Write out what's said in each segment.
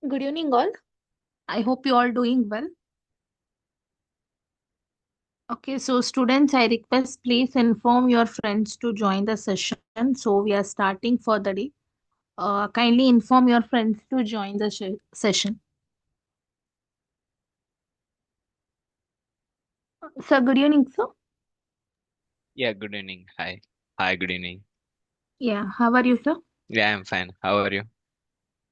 Good evening, all. I hope you all doing well. Okay, so students, I request please inform your friends to join the session. So we are starting for the day. Kindly inform your friends to join the session. Sir, good evening, sir. Yeah, good evening. Hi. Hi, good evening. Yeah, how are you, sir? Yeah, I'm fine. How are you?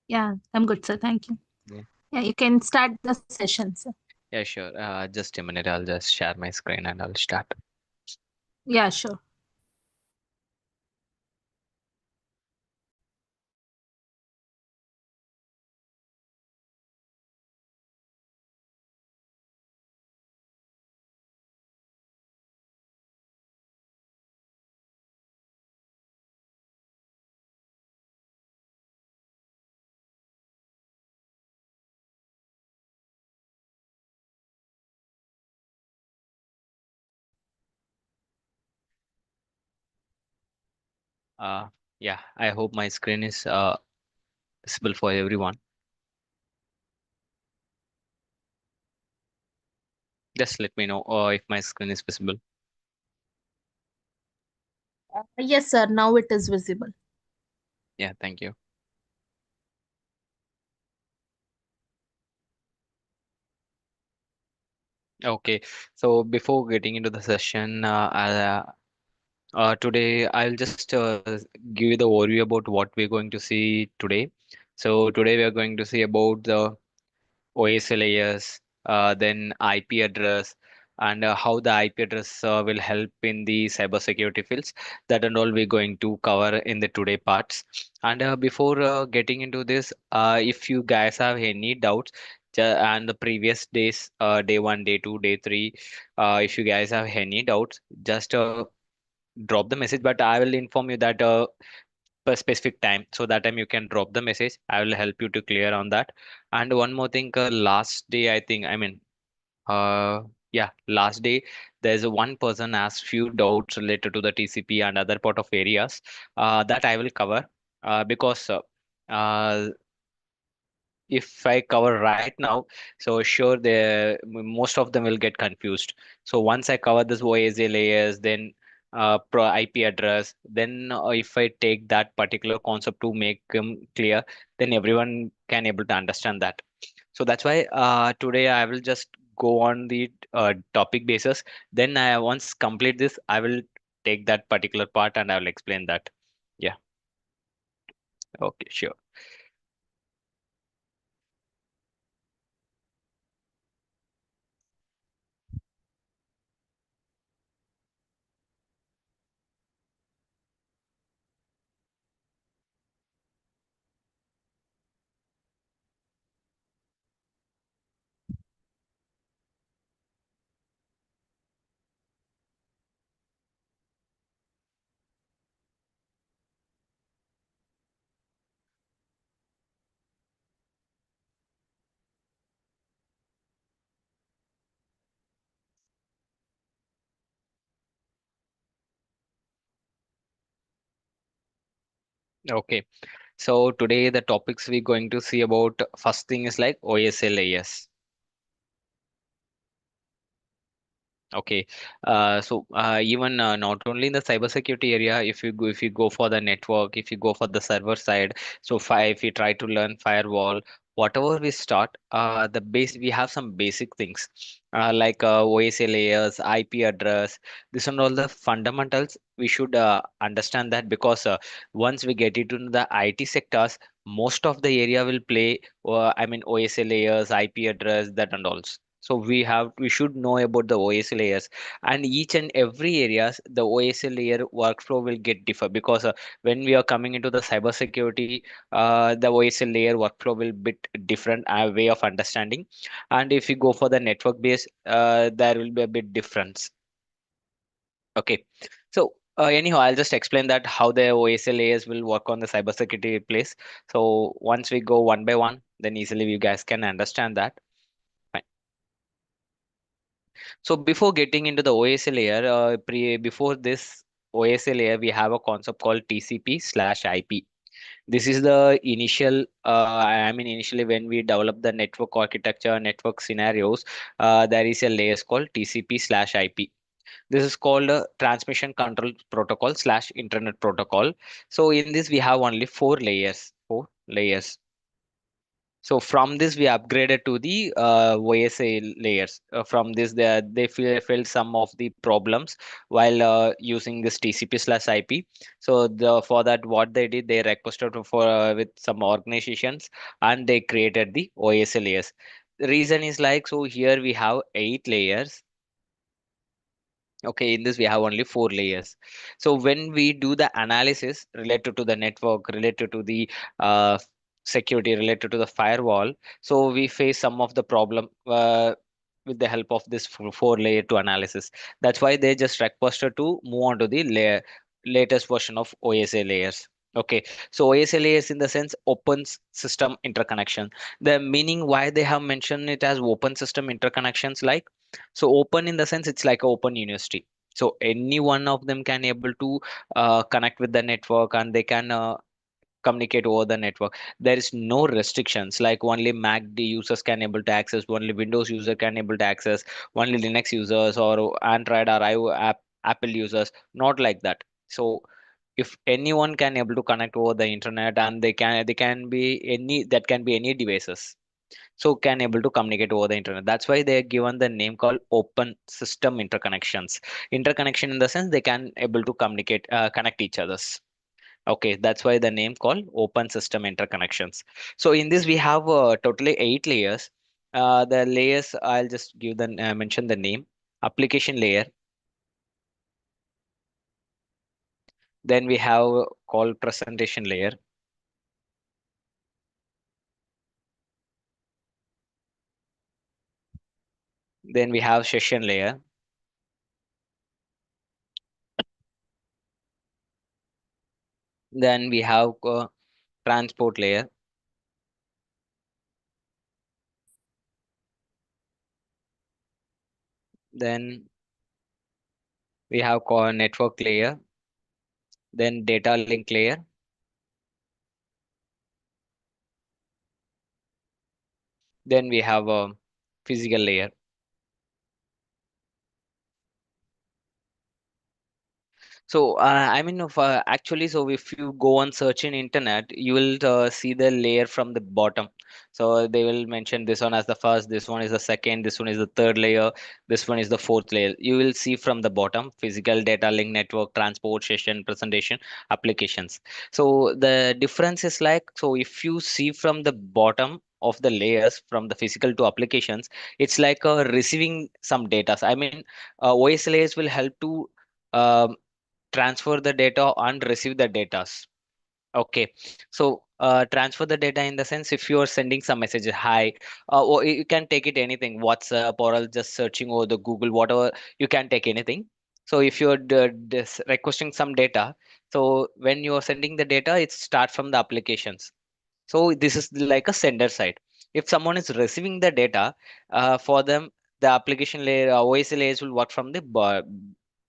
Yeah, I'm good, sir. Thank you. Yeah, Yeah, you can start the session, sir. yeah, sure. Just a minute. I'll just share my screen and I'll start. Yeah, sure. Uh, yeah, I hope my screen is visible for everyone. Just let me know if my screen is visible. Yes, sir. Now it is visible. Yeah, thank you. Okay, so before getting into the session, today I'll just give you the overview about what we're going to see today. So today we are going to see about the OSL layers, then IP address, and how the IP address will help in the cybersecurity fields. That and all we're going to cover in the today parts. And before getting into this, if you guys have any doubts, and the previous days, day one, day two, day three, if you guys have any doubts, just drop the message. But I will inform you that per specific time, so that time you can drop the message. I will help you to clear on that. And one more thing, last day, uh yeah, last day, there's one person asked few doubts related to the TCP and other part of areas, that I will cover, because uh, if I cover right now, so sure most of them will get confused. So once I cover this OSA layers, then pro IP address, then if I take that particular concept to make them clear, then everyone can able to understand that. So that's why today I will just go on the topic basis. Then I once complete this, I will take that particular part and I will explain that. Yeah. Okay, sure. Okay. So today the topics we're going to see about, first thing is like OSL layers. Okay, even not only in the cybersecurity area, if you go for the network, if you go for the server side, so if you try to learn firewall, whatever we start, the base we have some basic things, like OSA layers, IP address, this and all the fundamentals. We should understand that, because once we get into the IT sectors, most of the area will play. OSA layers, IP address, that and all. So we should know about the OSL layers, and each and every areas the OSL layer workflow will get differ, because when we are coming into the cybersecurity, the OSL layer workflow will bit different way of understanding, and if you go for the network base, there will be a bit difference. Okay, so anyhow, I'll just explain that how the OSL layers will work on the cybersecurity place. So once we go one by one, then easily you guys can understand that. So before getting into the OSA layer, before this OSA layer, we have a concept called TCP/IP. This is the initial, initially when we develop the network architecture, network scenarios, there is a layers called TCP slash IP. This is called a transmission control protocol slash internet protocol. So in this we have only four layers. So from this we upgraded to the OSA layers. From this felt some of the problems while using this TCP slash IP. So for that what they did, they requested for with some organizations, and they created the OSA layers. The reason is like, so here we have 8 layers. Okay, in this we have only 4 layers. So when we do the analysis related to the network, related to the uh, security, related to the firewall, so we face some of the problem with the help of this 4 layer to analysis. That's why they just requested to move on to the latest version of OSA layers. Okay, so OSA layers in the sense open system interconnection. The meaning why they have mentioned it as open system interconnections, like, so open in the sense it's like a open university. So any one of them can able to connect with the network, and they can communicate over the network. There is no restrictions, like only Mac users can able to access, only Windows user can able to access, only Linux users or Android or Apple users. Not like that. So if anyone can able to connect over the internet, and they can be any, that can be any devices, so can able to communicate over the internet. That's why they are given the name called open system interconnections. Interconnection in the sense they can able to communicate, connect each others. Okay, that's why the name called open system interconnections. So in this we have totally 8 layers. The layers, I'll just give the mention the name. Application layer, then we have called presentation layer, then we have session layer, then we have transport layer, then we have network layer, then data link layer, then we have a physical layer. So actually, so if you go on search in internet, you will see the layer from the bottom. So they will mention this one as the first, this one is the second, this one is the third layer, this one is the fourth layer. You will see from the bottom: physical, data link, network, transport, session, presentation, applications. So the difference is like, so if you see from the bottom of the layers, from the physical to applications, it's like receiving some data. OS layers will help to um, transfer the data and receive the data. Okay, so transfer the data in the sense, if you are sending some messages, hi, or you can take it anything, WhatsApp, or else just searching over the Google, whatever, you can take anything. So if you're requesting some data, so when you are sending the data, it start from the applications. So this is like a sender side. If someone is receiving the data, for them, the application layer, OS layers will work from the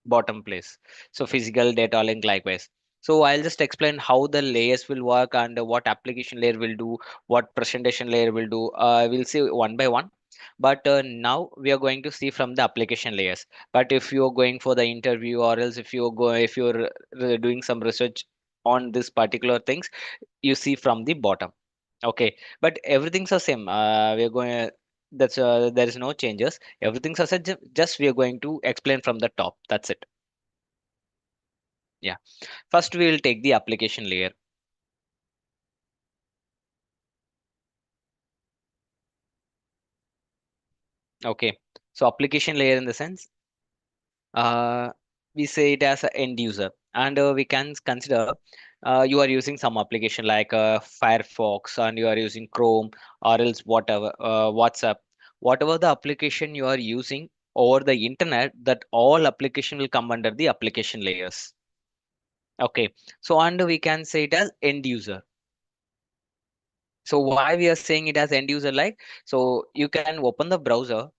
bottom place. So physical, data link, likewise. So I'll just explain how the layers will work, and what application layer will do, what presentation layer will do. We'll see one by one. But now we are going to see from the application layers. But if you're going for the interview, or else if you're doing some research on this particular things, you see from the bottom. Okay, but everything's the same. We're going. That's There is no changes. Everything's the same. Just we are going to explain from the top. That's it. Yeah. First, we will take the application layer. Okay. So application layer in the sense, uh, we say it as an end user, and we can consider you are using some application like Firefox, and you are using Chrome, or else whatever, WhatsApp, whatever the application you are using over the internet, that all application will come under the application layers. Okay, so and we can say it as end user. So why we are saying it as end user, like, so you can open the browser,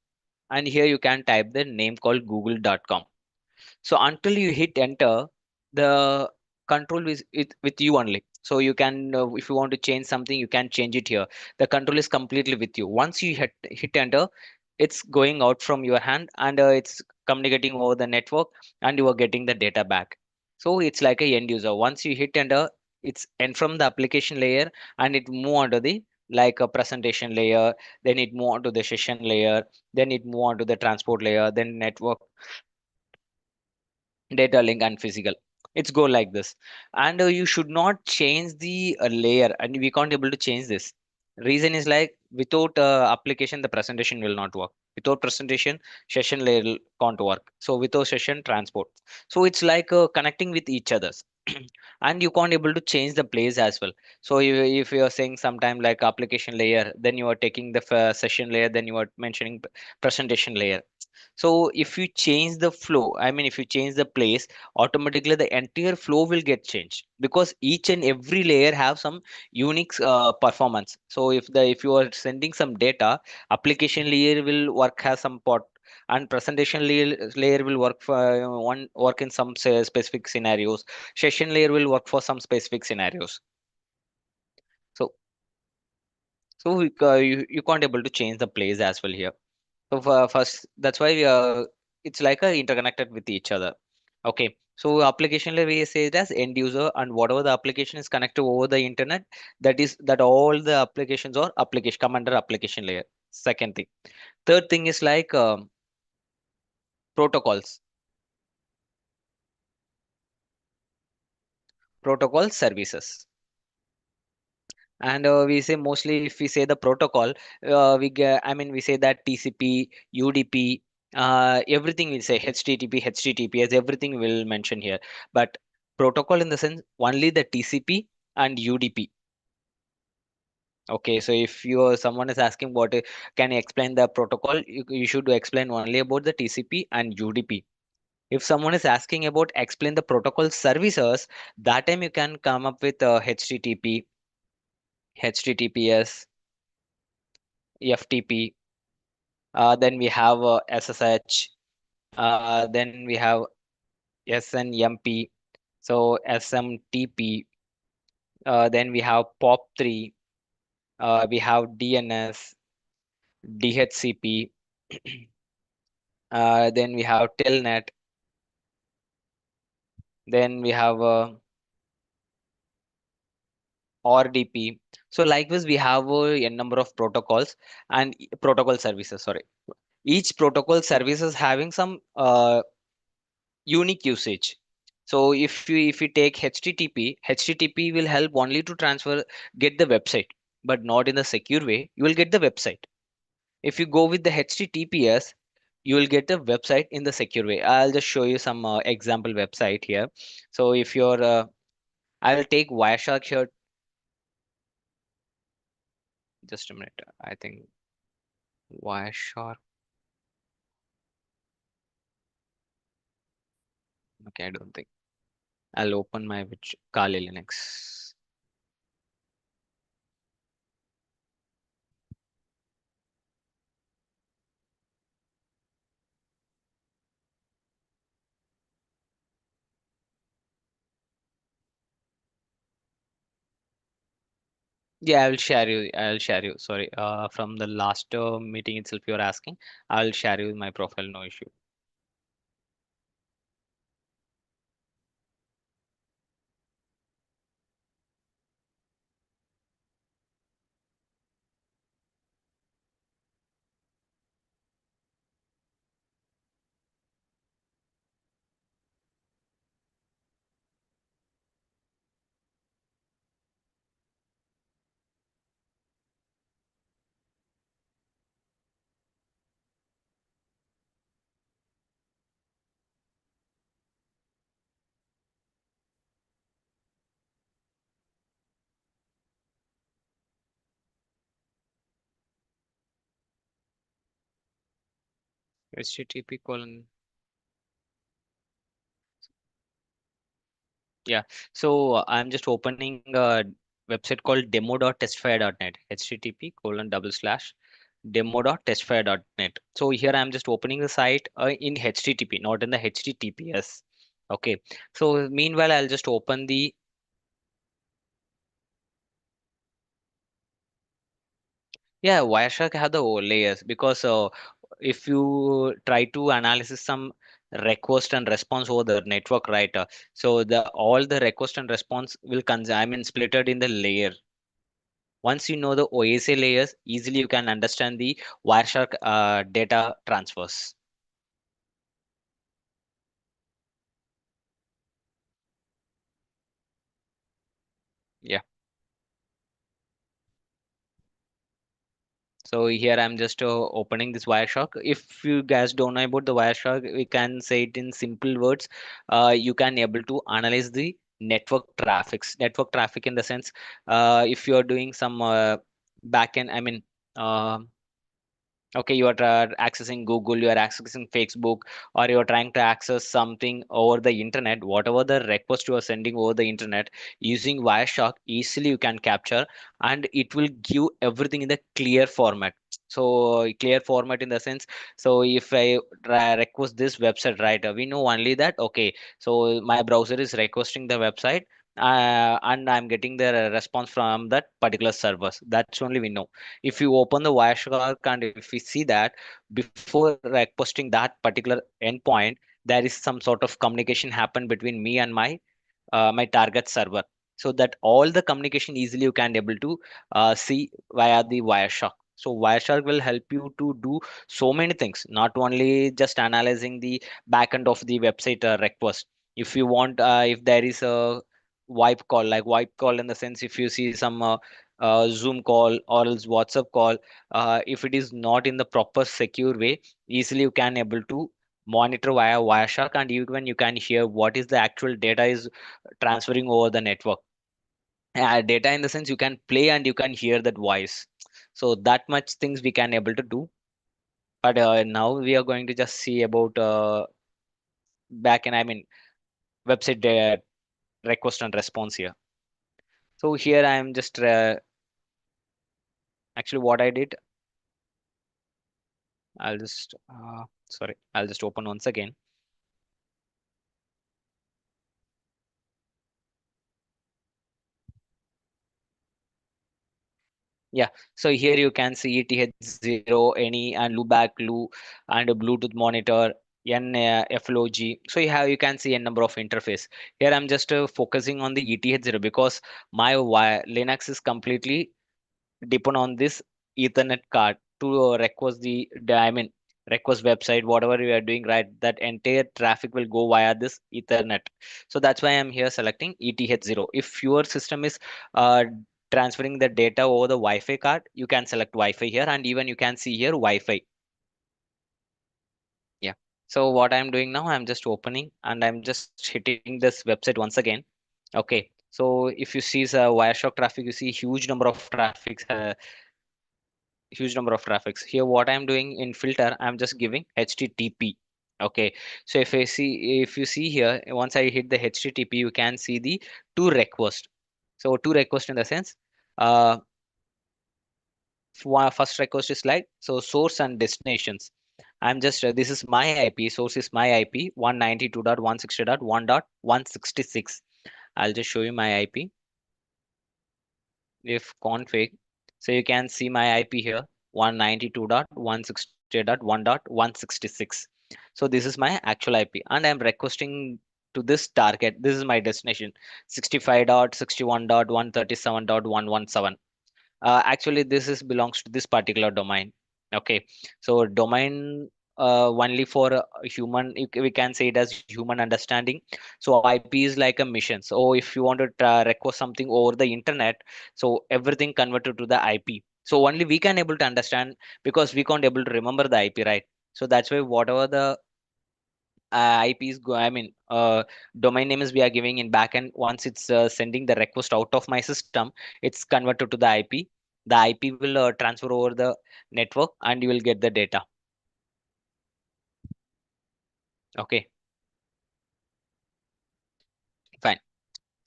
and here you can type the name called google.com. So until you hit enter, the control is with you only. So you can, if you want to change something, you can change it here. The control is completely with you. Once you hit enter, it's going out from your hand, and it's communicating over the network, and you are getting the data back. So it's like a end user. Once you hit enter, it's end from the application layer, and it move on to the like a presentation layer, then it move on to the session layer, then it move on to the transport layer, then network, data link, and physical. It's go like this. And you should not change the layer, and we can't able to change this. Reason is like, without application the presentation will not work. Without presentation, session layer can't work. So without session, transport. So it's like connecting with each others. And you can't able to change the place as well. So if you are saying sometime like application layer, then you are taking the session layer, then you are mentioning presentation layer. So if you change the flow, I mean, if you change the place, automatically the entire flow will get changed, because each and every layer have some unique performance. So if you are sending some data, application layer will work has some part, and presentation layer will work for one work in some specific scenarios. Session layer will work for some specific scenarios. So you can't able to change the place as well here. So first, that's why it's like a interconnected with each other. Okay. So application layer we say it as end user, and whatever the application is connected over the internet, that all the applications or application come under application layer. Second thing. Third thing is like protocols, protocol services. And we say mostly, if we say the protocol, we get, I mean, we say that TCP, UDP, everything we say HTTP, HTTPS, everything will mention here. But protocol in the sense only the TCP and UDP. Okay, so if someone is asking can you explain the protocol, you should explain only about the TCP and UDP. If someone is asking about explain the protocol services, that time you can come up with HTTP, HTTPS, FTP. Then we have SSH. Then we have SNMP. So SMTP. Then we have POP3. We have DNS, DHCP. Then we have Telnet. Then we have RDP. So likewise, we have a number of protocols and protocol services. Sorry, each protocol services having some unique usage. So if you take HTTP will help only to transfer, get the website, but not in the secure way. You will get the website. If you go with the HTTPS, you will get the website in the secure way. I'll just show you some example website here. So if you're, I will take Wireshark here. Just a minute. I think Wireshark. Okay, I don't think. I'll open my Kali Linux. Yeah, I will share you. I'll share you. Sorry, from the last meeting itself, you're asking. I'll share you my profile. No issue. HTTP colon. Yeah. So I'm just opening a website called demo.testfire.net. HTTP colon double slash demo.testfire.net. So here I'm just opening the site in HTTP, not in the HTTPS. Okay. So meanwhile, I'll just open the Yeah, Wireshark have the layers because if you try to analyze some request and response over the network, right? So the all the request and response will I mean splitted in the layer. Once you know the OSA layers, easily you can understand the Wireshark data transfers. Yeah. So here I'm just opening this Wireshark. If you guys don't know about the Wireshark, we can say it in simple words. You can able to analyze the network traffics. Network traffic in the sense, if you are doing some backend, I mean. Okay, you are accessing Google, you are accessing Facebook, or you are trying to access something over the internet. Whatever the request you are sending over the internet using Wireshark, easily you can capture, and it will give everything in the clear format. So clear format in the sense, so if I request this website, right, we know only that okay. So my browser is requesting the website. And I'm getting the response from that particular servers. That's only we know. If you open the Wireshark and if we see that before requesting that particular endpoint, there is some sort of communication happen between me and my target server, so that all the communication easily you can able to see via the Wireshark. So Wireshark will help you to do so many things, not only just analyzing the backend of the website request. If you want, if there is a wipe call, like wipe call in the sense, if you see some Zoom call or else WhatsApp call, if it is not in the proper secure way, easily you can able to monitor via Wireshark, and even you can hear what is the actual data is transferring over the network. Data in the sense you can play and you can hear that voice. So that much things we can able to do. But now we are going to just see about back and I mean website request and response here. So here I am just actually what I did. I'll just sorry. I'll just open once again. Yeah, so here you can see ETH0, any and loopback, loop, and a Bluetooth monitor, FLOG. So you can see a number of interface. Here I'm just focusing on the ETH0 because my Linux is completely depend on this Ethernet card to request I mean request website, whatever we are doing, right? That entire traffic will go via this Ethernet. So that's why I'm here selecting ETH0. If your system is transferring the data over the Wi-Fi card, you can select Wi-Fi here, and even you can see here Wi-Fi. Yeah. So what I'm doing now, I'm just opening and I'm just hitting this website once again. Okay. So if you see the Wireshark traffic, you see huge number of traffics. Here what I'm doing in filter, I'm just giving HTTP. Okay. So if you see here, once I hit the HTTP, you can see the two requests. So two requests in the sense, uh, first request is like so source and destinations. I'm just this is my IP, source is my IP 192.160.1.166. I'll just show you my IP. If config, so you can see my IP here 192.160.1.166. So this is my actual IP and I'm requesting to this target. This is my destination 65.61.137.117. Actually this is belongs to this particular domain. Okay, so domain only for human, we can say it as human understanding. So IP is like a mission. So if you want to request something over the internet, so everything converted to the IP, so only we can able to understand, because we can't able to remember the IP, right? So that's why whatever the IPs go, I mean, domain names we are giving in backend, once it's sending the request out of my system, it's converted to the IP. The IP will transfer over the network and you will get the data. Okay, fine.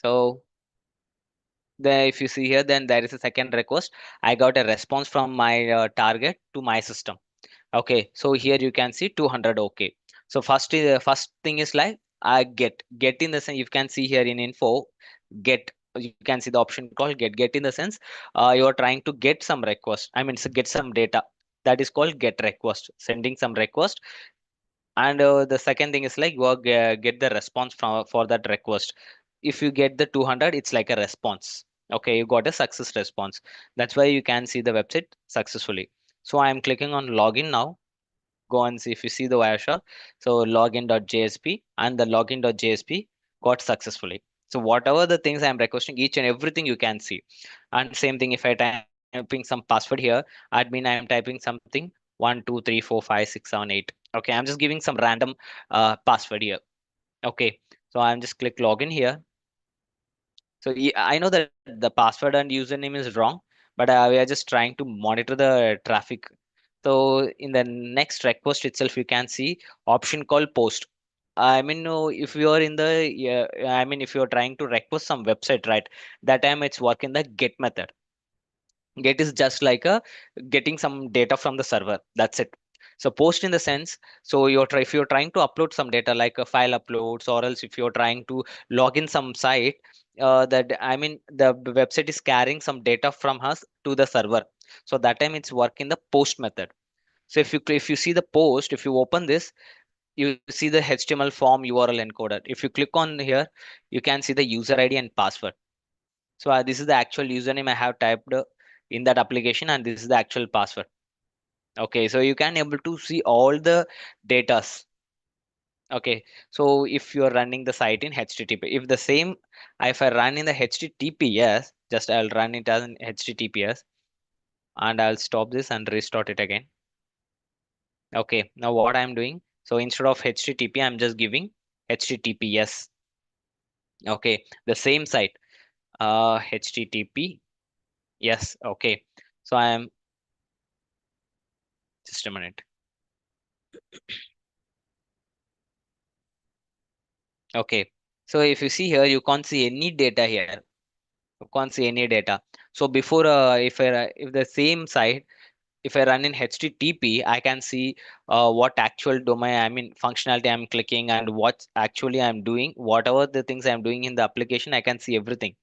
So there, if you see here, then there is a second request. I got a response from my target to my system. Okay, so here you can see 200. Okay, so first thing is like I get in the sense you can see here in info get. You can see the option called get in the sense you are trying to get some request, I mean get some data. That is called get request, sending some request. And the second thing is like you are get the response from for that request. If you get the 200, it's like a response. Okay, you got a success response. That's why you can see the website successfully. So I am clicking on login now. Go and see if you see the Wireshark. So login.jsp and the login.jsp got successfully. So whatever the things I'm requesting, each and everything you can see. And same thing if I typing some password here, admin I am typing something 1 2 3 4 5 6 7 8. Okay, I'm just giving some random password here. Okay, so I'm just click login here. So I know that the password and username is wrong, but we are just trying to monitor the traffic. So in the next request itself, you can see option called post. I mean, if you are in the, yeah, I mean, if you are trying to request some website, right? That time it's work in the get method. Get is just like a getting some data from the server. That's it. So post in the sense, so if you're trying to upload some data like a file uploads, or else if you're trying to log in some site, that I mean the website is carrying some data from us to the server. So that time it's work in the post method. So if you see the post, if you open this, you see the HTML form URL encoded. If you click on here, you can see the user ID and password. So this is the actual username I have typed in that application, and this is the actual password. Okay, so you can able to see all the datas. Okay, so if you are running the site in HTTP, if the same, if I run in the HTTPS, just I'll run it as an HTTPS, and I'll stop this and restart it again. Okay, now what I'm doing, so instead of HTTP, I'm just giving HTTPS. Okay, the same site, HTTP. Yes, okay. So I am just a minute. Okay, so if you see here, you can't see any data here. You can't see any data. So before, if the same site, if I run in HTTP, I can see what actual domain, I mean functionality I'm clicking, and what actually I'm doing. Whatever the things I'm doing in the application, I can see everything.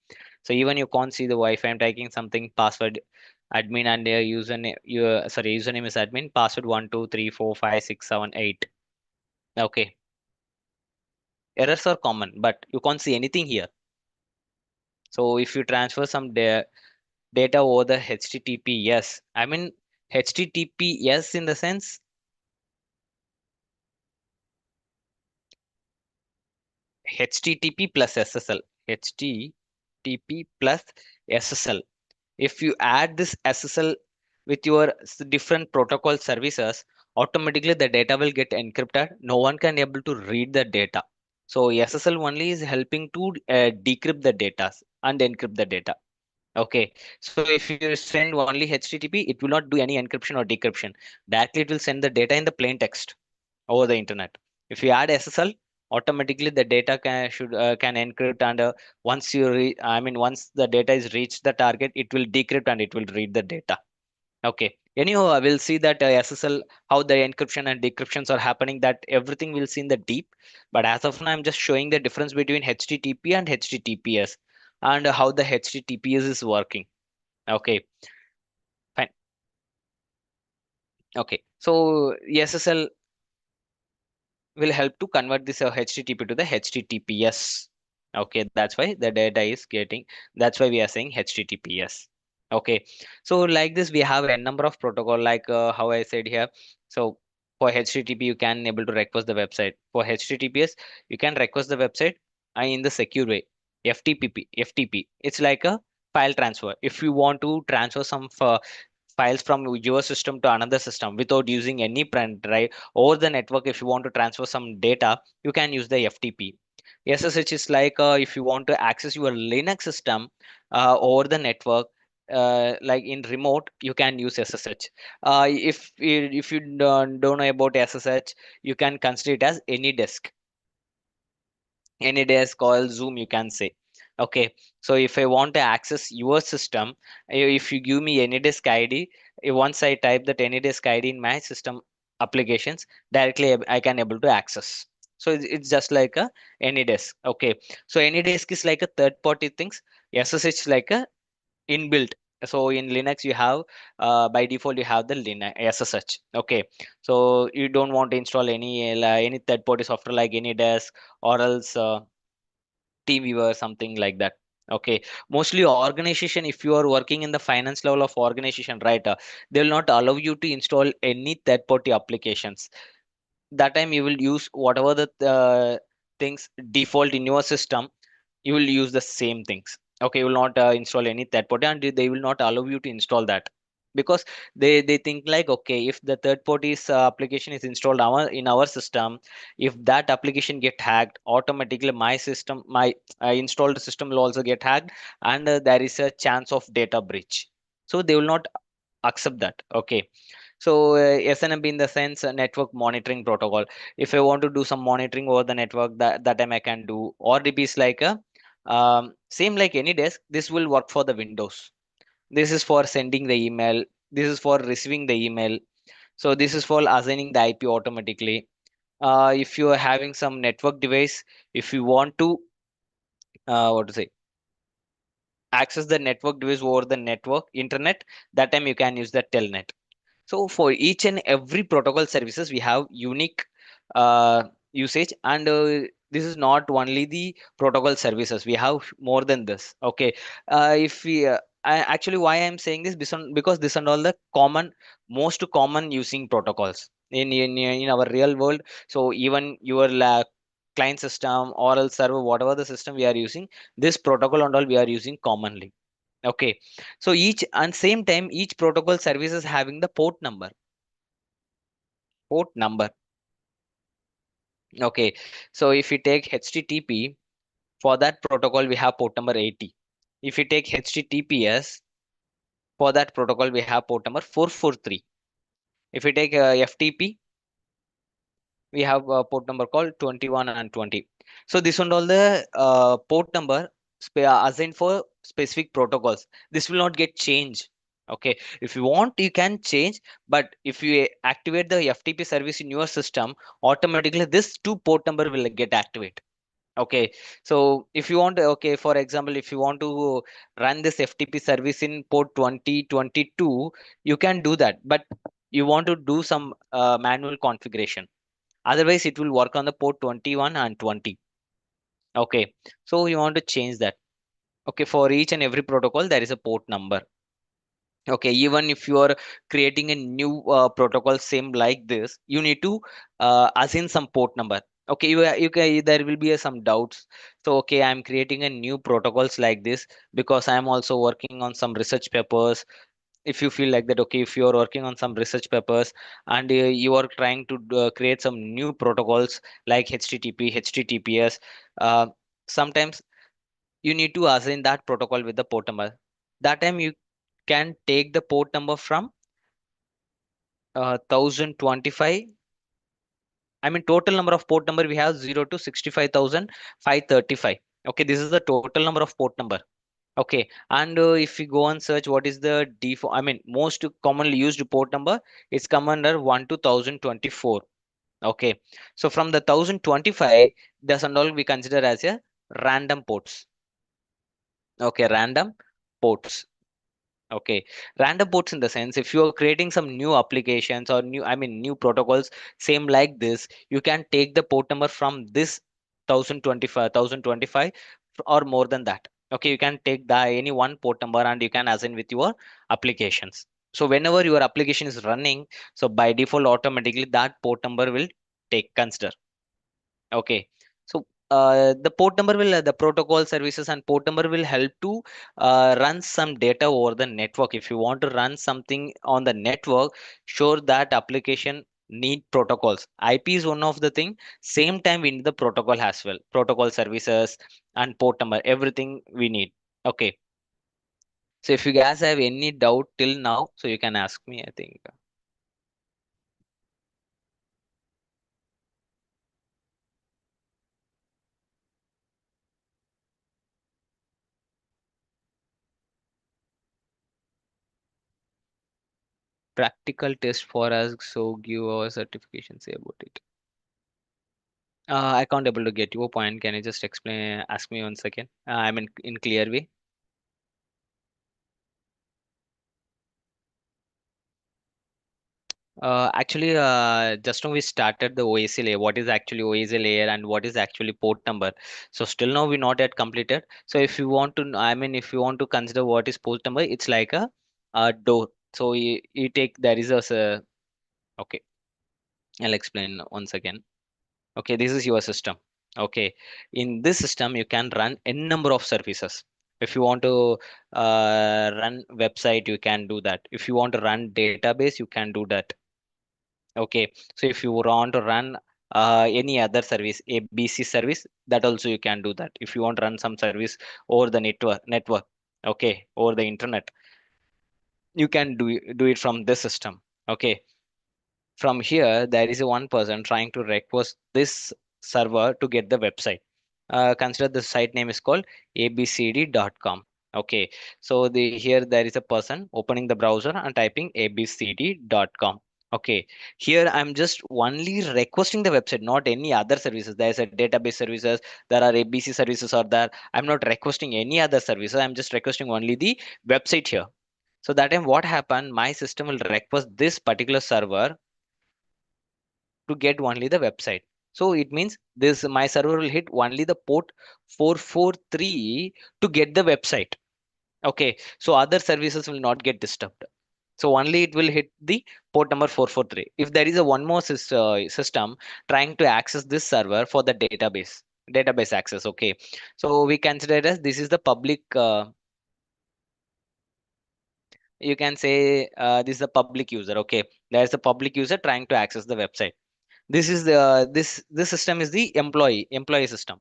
So even you can't see the Wi-Fi. I'm typing something password admin, and username. Sorry, username is admin. Password 1 2 3 4 5 6 7 8. Okay, errors are common, but you can't see anything here. So if you transfer some data over the HTTPS, I mean HTTPS in the sense HTTP plus SSL. HTTP plus SSL. If you add this SSL with your different protocol services, automatically the data will get encrypted. No one can able to read the data. So SSL only is helping to decrypt the data and encrypt the data. Okay, so if you send only HTTP, it will not do any encryption or decryption. Directly, it will send the data in the plain text over the internet. If you add SSL, automatically the data can encrypt, and I mean once the data is reached the target, it will decrypt and it will read the data. Okay. Anyhow, I will see that SSL, how the encryption and decryptions are happening. That everything we'll see in the deep. But as of now, I'm just showing the difference between HTTP and HTTPS, and how the HTTPS is working. Okay, fine. Okay, so SSL will help to convert this HTTP to the HTTPS. Okay, that's why the data is getting. That's why we are saying HTTPS. Okay, so like this, we have a number of protocol, like how I said here. So for HTTP, you can able to request the website. For HTTPS, you can request the website in the secure way. FTP. It's like a file transfer. If you want to transfer some files from your system to another system without using any pen drive over the network, if you want to transfer some data, you can use the FTP. SSH is like if you want to access your Linux system over the network, like in remote, you can use SSH. If you don't know about SSH, you can consider it as any desk or Zoom, you can say. Okay, so if I want to access your system, if you give me any desk ID, once I type that any desk ID in my system applications, directly I can able to access. So it's just like a any desk. Okay, so any desk is like a third party things. SSH like a inbuilt. So in Linux you have by default you have the Linux SSH. Okay, so you don't want to install any third party software like AnyDesk or else TeamViewer, something like that. Okay, mostly organization, if you are working in the finance level of organization, right, they will not allow you to install any third party applications. That time you will use whatever the things default in your system, you will use the same things. Okay, you will not install any third party, and they will not allow you to install that, because they think like, okay, if the third party's application is installed in our system, if that application get hacked, automatically my installed system will also get hacked, and there is a chance of data breach. So they will not accept that. Okay, so SNMP in the sense network monitoring protocol. If I want to do some monitoring over the network, that time I can do. Or DP is like a same like any desk. This will work for the Windows. This is for sending the email. This is for receiving the email. So this is for assigning the IP automatically. If you are having some network device, if you want to what to say, access the network device over the network internet, that time you can use the telnet. So for each and every protocol services, we have unique usage, and this is not only the protocol services. We have more than this. Okay, if we actually why I'm saying this, because this and all the most common using protocols in our real world. So even your client system or else server, whatever the system we are using, this protocol and all we are using commonly. Okay, so each and same time each protocol service is having the port number. Okay, so if you take HTTP, for that protocol we have port number 80. If you take HTTPS, for that protocol we have port number 443. If you take FTP, we have a port number called 21 and 20. So this one all the port number assigned for specific protocols. This will not get changed. Okay, if you want you can change, but if you activate the FTP service in your system, automatically this two port number will get activate. Okay, so if you want, okay, for example, if you want to run this FTP service in port 2022, you can do that, but you want to do some manual configuration. Otherwise, it will work on the port 21 and 20. Okay, so you want to change that. Okay, for each and every protocol, there is a port number. Okay, even if you are creating a new protocol same like this, you need to assign some port number. Okay, you can, there will be some doubts. So okay, I'm creating a new protocols like this because I'm also working on some research papers. If you feel like that, okay, if you are working on some research papers and you are trying to create some new protocols like HTTP, HTTPS, uh, sometimes you need to assign that protocol with the port number. That time you can take the port number from 1025. I mean, total number of port number we have 0 to 65,535. Okay, this is the total number of port number. Okay, and if we go and search what is the default, I mean, most commonly used port number, it's come under 1 to 1024. Okay, so from the 1025, this and all we consider as a random ports. Okay, random ports. Okay, random ports in the sense if you are creating some new applications or new, I mean, new protocols, same like this, you can take the port number from this 1025 or more than that. Okay, you can take the any one port number and you can assign with your applications. So whenever your application is running, so by default automatically that port number will take consider. Okay, so the port number will the protocol services and port number will help to run some data over the network. If you want to run something on the network, sure that application need protocols. IP is one of the thing. Same time we need the protocol as well. Protocol services and port number, everything we need. Okay. So if you guys have any doubt till now, so you can ask me. I think practical test for us. So give our certification. Say about it. I can't able to get your point. Can you just explain? Ask me 1 second. I mean, in clear way. Just now we started the OAC layer. What is actually OAC layer and what is actually port number? So still now we not yet completed. So if you want to, if you want to consider what is port number, it's like a door. So you take there is okay. I'll explain once again. Okay, this is your system. Okay, in this system you can run n number of services. If you want to run website, you can do that. If you want to run database, you can do that. Okay, so if you want to run any other service, ABC service, that also you can do that. If you want to run some service over the network, okay, over the internet, you can do it from this system. Okay, from here, there is a one person trying to request this server to get the website. Consider the site name is called abcd.com. Okay, so here there is a person opening the browser and typing abcd.com. Okay, here I'm just only requesting the website, not any other services. There's a database services, there are ABC services are there. I'm not requesting any other services. I'm just requesting only the website here. So that time what happened, my system will request this particular server to get only the website. So it means this my server will hit only the port 443 to get the website. Okay, so other services will not get disturbed. So only it will hit the port number 443. If there is a one more system trying to access this server for the database access. Okay, so we consider it as this is the public. You can say this is a public user. Okay, there is a public user trying to access the website. This is the this system is the employee system.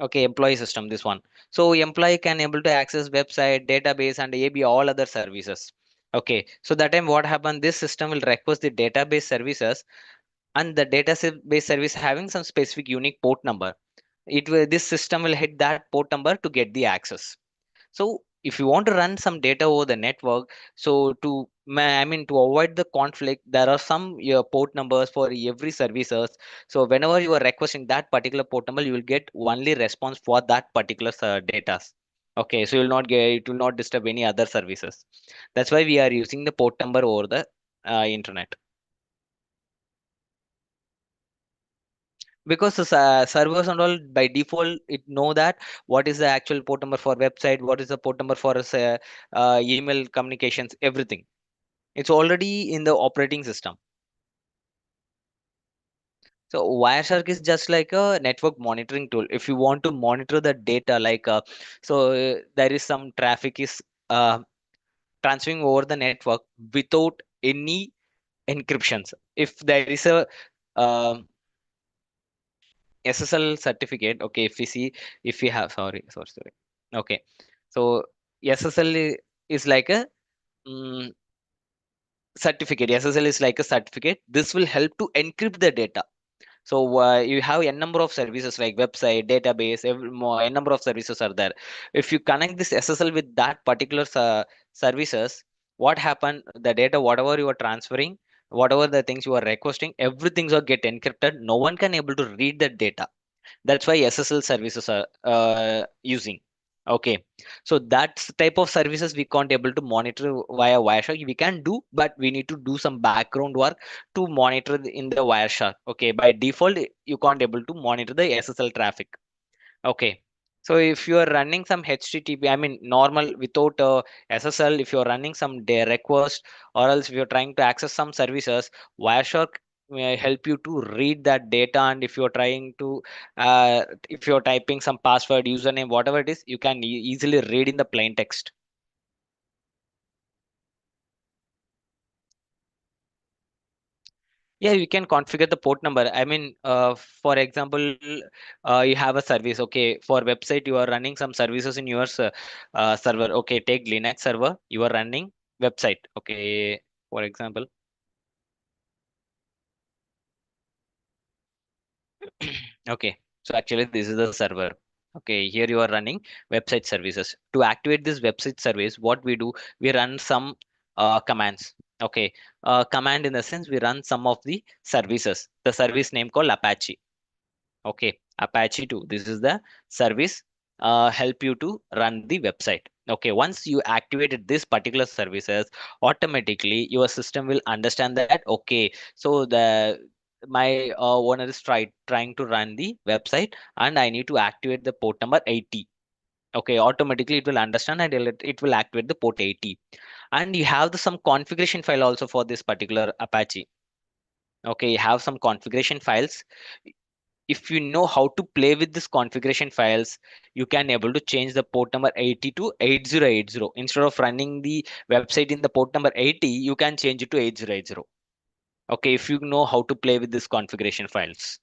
Okay, employee system, this one. So employee can able to access website, database, and AB all other services. Okay, so that time what happened, this system will request the database services, and the database service having some specific unique port number. This system will hit that port number to get the access. So if you want to run some data over the network, so to avoid the conflict, there are some port numbers for every services. So whenever you are requesting that particular port number, you will get only response for that particular data. Okay, so it will not disturb any other services. That's why we are using the port number over the internet. Because the servers and all by default it know that what is the actual port number for website, what is the port number for email communications, everything. It's already in the operating system. So Wireshark is just like a network monitoring tool. If you want to monitor the data, there is some traffic is uh, transferring over the network without any encryptions. If there is a um SSL certificate, okay, if we see, if we have, sorry. Okay, so SSL is like a mm, certificate. SSL is like a certificate. This will help to encrypt the data. So you have a number of services like website, database, a number of services are there. If you connect this SSL with that particular services, what happen? The data, whatever you are transferring, whatever the things you are requesting, everything will get encrypted. No one can able to read that data. That's why SSL services are using. Okay, so that's type of services we can't able to monitor via Wireshark. We can do, but we need to do some background work to monitor in the Wireshark. Okay, by default, you can't able to monitor the SSL traffic. Okay. So if you are running some HTTP, normal without SSL, if you're running some request, or else if you're trying to access some services, Wireshark may help you to read that data. And if you're typing some password, username, whatever it is, you can easily read in the plain text. Yeah, you can configure the port number. For example, you have a service. Okay, for website, you are running some services in your server. Okay, take Linux server. You are running website. Okay, for example. Okay, so actually, this is the server. Okay, here you are running website services. To activate this website service, what we do, we run some commands. Okay, command in the sense we run some of the services. The service name called Apache. Okay, Apache 2. This is the service help you to run the website. Okay, once you activated this particular services, automatically your system will understand that, okay, so my owner is trying to run the website and I need to activate the port number 80. Okay, automatically it will understand and it will activate the port 80. And you have some configuration file also for this particular Apache. Okay, you have some configuration files. If you know how to play with this configuration files, you can able to change the port number 80 to 8080. Instead of running the website in the port number 80, you can change it to 8080. Okay, if you know how to play with this configuration files.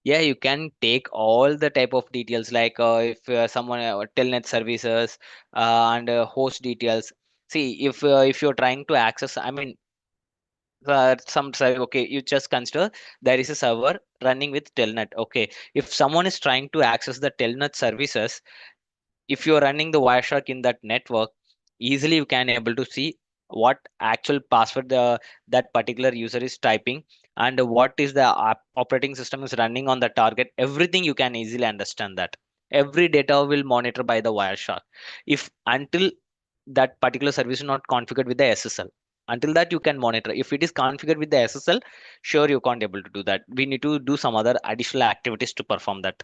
Yeah, you can take all the type of details, like if someone telnet services and host details. See, if you're trying to access, I mean, okay, you just consider there is a server running with telnet. Okay, if someone is trying to access the telnet services, if you're running the Wireshark in that network, easily you can able to see what actual password that particular user is typing, and what is the operating system is running on the target. Everything you can easily understand that. Every data will monitor by the Wireshark. If until that particular service is not configured with the SSL, until that you can monitor. If it is configured with the SSL, sure you can't able to do that. We need to do some other additional activities to perform that.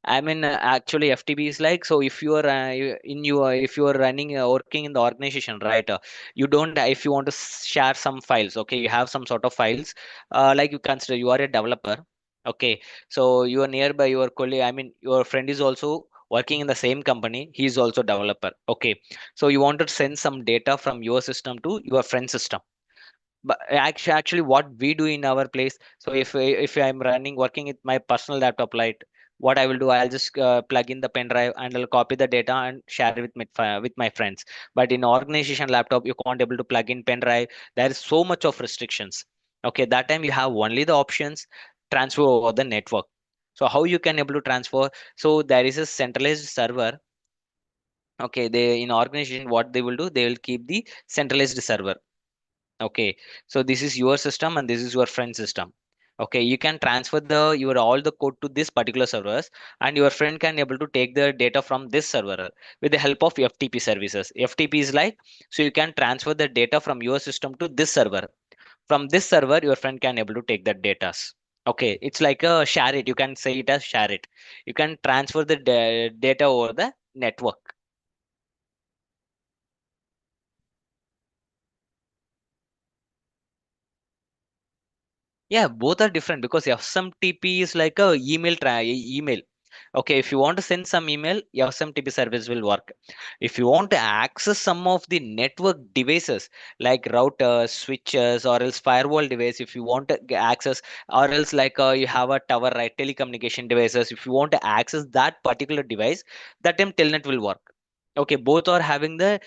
I mean, actually, FTP is like, so if you are if you are running working in the organization, right? You don't, if you want to share some files, okay, you have some sort of files, like you consider you are a developer, okay, so you are nearby your colleague. I mean, your friend is also working in the same company. He is also developer, okay. So you want to send some data from your system to your friend's system. But actually what we do in our place, so if I'm running working with my personal laptop, like what I will do, I'll just plug in the pen drive and I'll copy the data and share it with with my friends. But in organization laptop, you can't able to plug in pen drive. There is so much of restrictions. Okay, that time you have only the options transfer over the network. So how you can able to transfer? So there is a centralized server. Okay, they in organization what they will do, they will keep the centralized server. Okay, so this is your system and this is your friend system. Okay, you can transfer your all the code to this particular servers, and your friend can able to take the data from this server with the help of FTP services. FTP is like, so you can transfer the data from your system to this server. From this server, your friend can able to take that data. Okay, it's like a share it. You can say it as share it. You can transfer the data over the network. Yeah, both are different because SMTP is like a email. Okay, if you want to send some email, your SMTP service will work. If you want to access some of the network devices like routers, switches, or else firewall device, if you want to access, or else like you have a tower, right, telecommunication devices, if you want to access that particular device, that time telnet will work. Okay, both are having the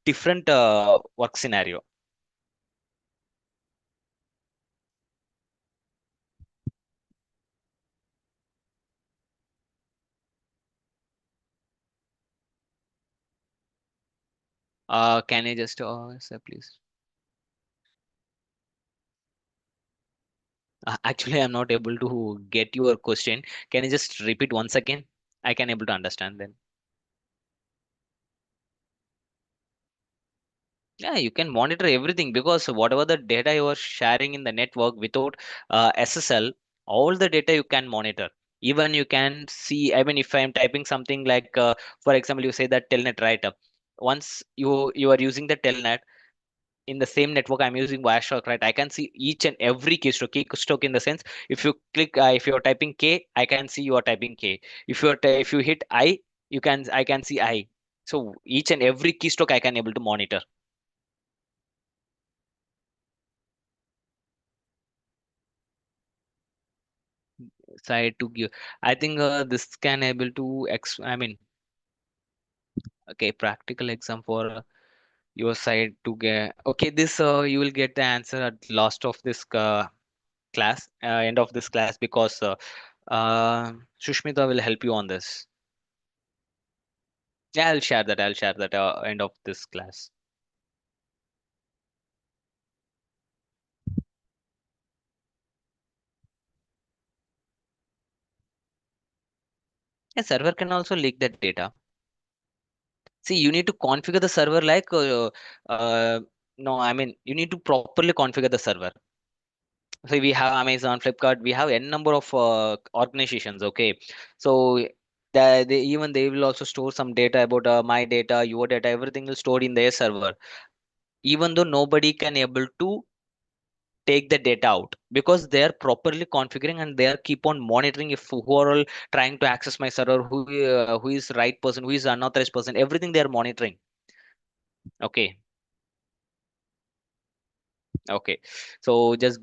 different work scenario. Can I just say please? Actually, I'm not able to get your question. Can you just repeat once again? I can able to understand then. Yeah, you can monitor everything because whatever the data you are sharing in the network without SSL, all the data you can monitor. Even you can see, I mean, if I'm typing something like, for example, you say that telnet, right? Once you are using the telnet, in the same network I'm using Wireshark, right? I can see each and every keystroke. Keystroke in the sense, if you click, if you're typing K, I can see you are typing K. If you hit I, I can see I. So each and every keystroke I can able to monitor. So I to give, I think this can able to I mean, okay, practical exam for your side to get. Okay, this you will get the answer at last of this class, end of this class, because Shushmita will help you on this. Yeah, I'll share that. I'll share that end of this class. A server can also leak that data. See, you need to configure the server like no, I mean you need to properly configure the server. So we have Amazon, Flipkart, we have n number of organizations. Okay, so even they will also store some data about my data, your data, everything will store in their server. Even though nobody can able to take the data out because they are properly configuring and they are keep on monitoring if who are all trying to access my server, who is right person, who is unauthorized person, everything they are monitoring. Okay, okay. So just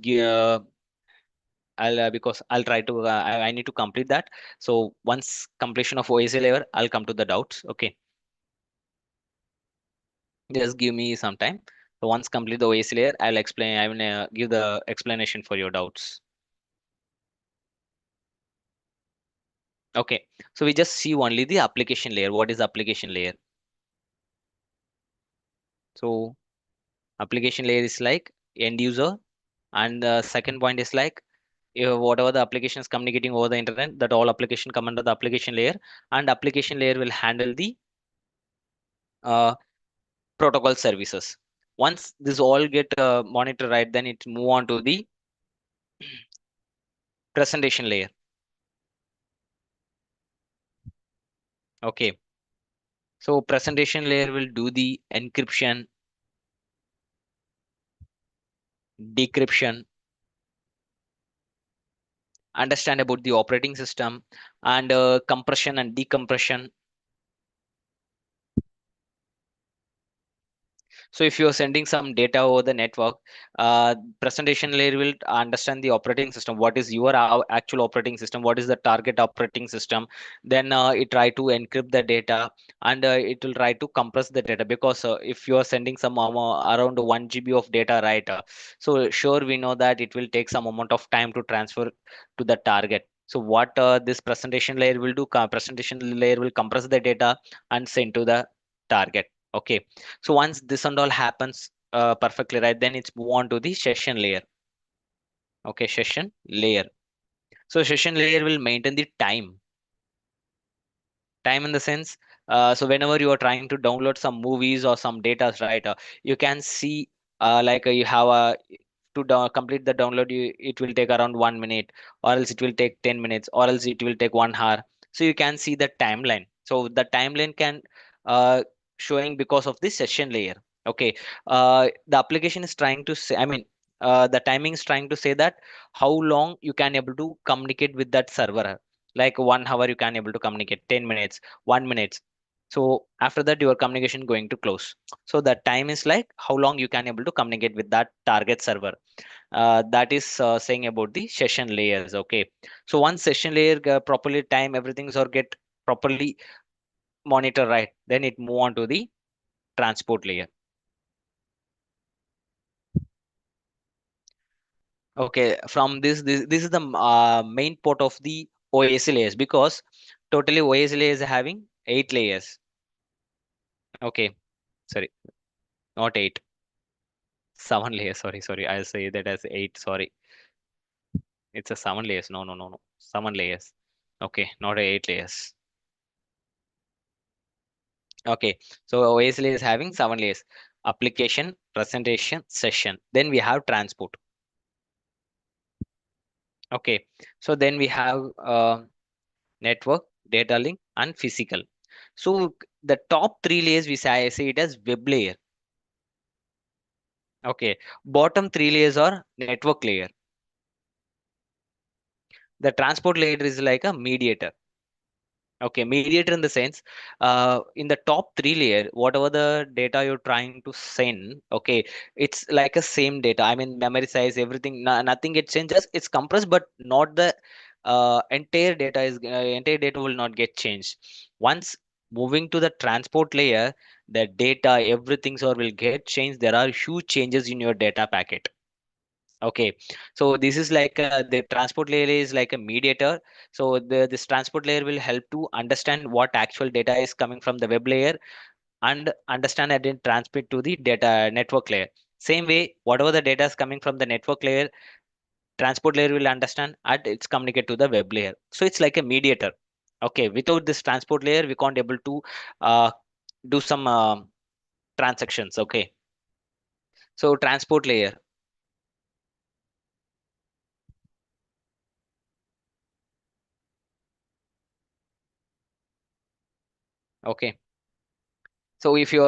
I'll because I'll try to I need to complete that. So once completion of OSA layer, I'll come to the doubts. Okay, just give me some time. So once complete the OSA layer, I'll explain. I will give the explanation for your doubts. Okay, so we just see only the application layer. What is application layer? So application layer is like end user, and the second point is like whatever the application is communicating over the internet, that all application come under the application layer, and application layer will handle the uh, protocol services. Once this all get monitored right, then it move on to the presentation layer. Okay, so presentation layer will do the encryption, decryption, understand about the operating system, and compression and decompression. So if you're sending some data over the network, presentation layer will understand the operating system. What is your actual operating system? What is the target operating system? Then it try to encrypt the data, and it will try to compress the data because if you are sending some around 1 GB of data, right? So sure we know that it will take some amount of time to transfer to the target. So what this presentation layer will do? Presentation layer will compress the data and send to the target. Okay, so once this and all happens perfectly right, then it's move on to the session layer. Okay, session layer. So session layer will maintain the time in the sense, so whenever you are trying to download some movies or some data, right, you can see like you have a to complete the download, it will take around 1 minute, or else it will take 10 minutes, or else it will take 1 hour. So you can see the timeline. So the timeline can uh, showing because of the session layer. Okay, the application is trying to say, I mean, the timing is trying to say that how long you can able to communicate with that server. Like 1 hour you can able to communicate, 10 minutes, 1 minute. So after that your communication going to close. So the time is like how long you can able to communicate with that target server. That is saying about the session layers. Okay, so once session layer properly time everything's or get properly monitor right, then it move on to the transport layer. Okay, from this is the main part of the OAS layers, because totally OAS layers having 8 layers. Okay, sorry, not 8, 7 layers. Sorry, I'll say that as 8. Sorry, it's a 7 layers. No, 7 layers. Okay, not 8 layers. Okay, so OAS layer is having 7 layers: application, presentation, session. Then we have transport. Okay, so then we have network, data link, and physical. So the top 3 layers we say it as web layer. Okay, bottom 3 layers are network layer. The transport layer is like a mediator. Okay, mediator in the sense, in the top 3 layer, whatever the data you're trying to send, okay, it's like a same data. I mean, memory size, everything, nothing gets changed. Just it's compressed, but not the entire data will not get changed. Once moving to the transport layer, the data, everything so will get changed. There are huge changes in your data packet. Okay, so this is like the transport layer is like a mediator. So this transport layer will help to understand what actual data is coming from the web layer and understand and then transmit to the data network layer. Same way, whatever the data is coming from the network layer, transport layer will understand and it's communicate to the web layer. So it's like a mediator. Okay, without this transport layer, we can't able to uh, do some transactions. Okay, so transport layer. Okay, so if you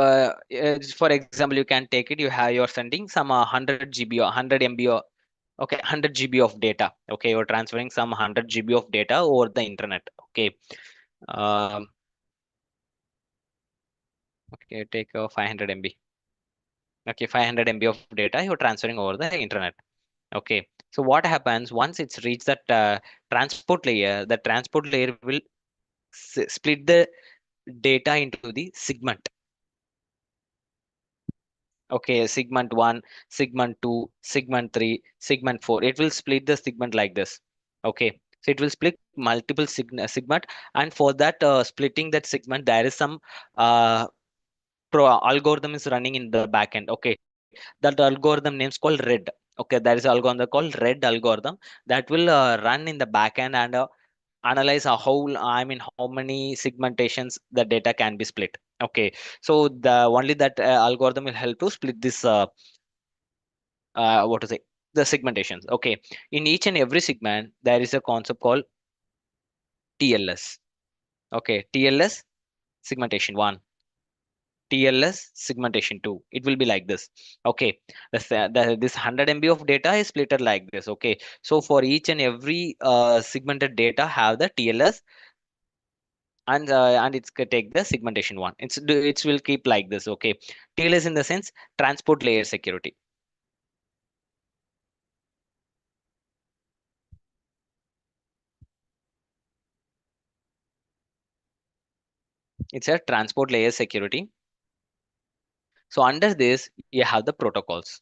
for example, you can take it. You're sending some 100 GB or 100 MB or okay 100 GB of data. Okay, you're transferring some 100 GB of data over the internet. Okay, um, okay, take 500 MB. Okay, 500 MB of data you're transferring over the internet. Okay, so what happens once it's reached that transport layer? The transport layer will split the data into the segment. Okay, segment 1, segment 2, segment 3, segment 4. It will split the segment like this. Okay, so it will split multiple segment, and for that splitting that segment, there is some algorithm is running in the backend. Okay, that algorithm names called red. Okay, there is algorithm called red algorithm that will run in the backend and analyze a whole, I mean, how many segmentations the data can be split. Okay, so the only that algorithm will help to split this what to say, the segmentations. Okay, in each and every segment there is a concept called TLS. Okay, TLS segmentation 1, TLS segmentation 2. It will be like this. Okay, this 100 MB of data is split like this. Okay, so for each and every segmented data have the TLS, and it's take the segmentation 1. It will keep like this. Okay, TLS in the sense transport layer security. It's a transport layer security. So under this you have the protocols.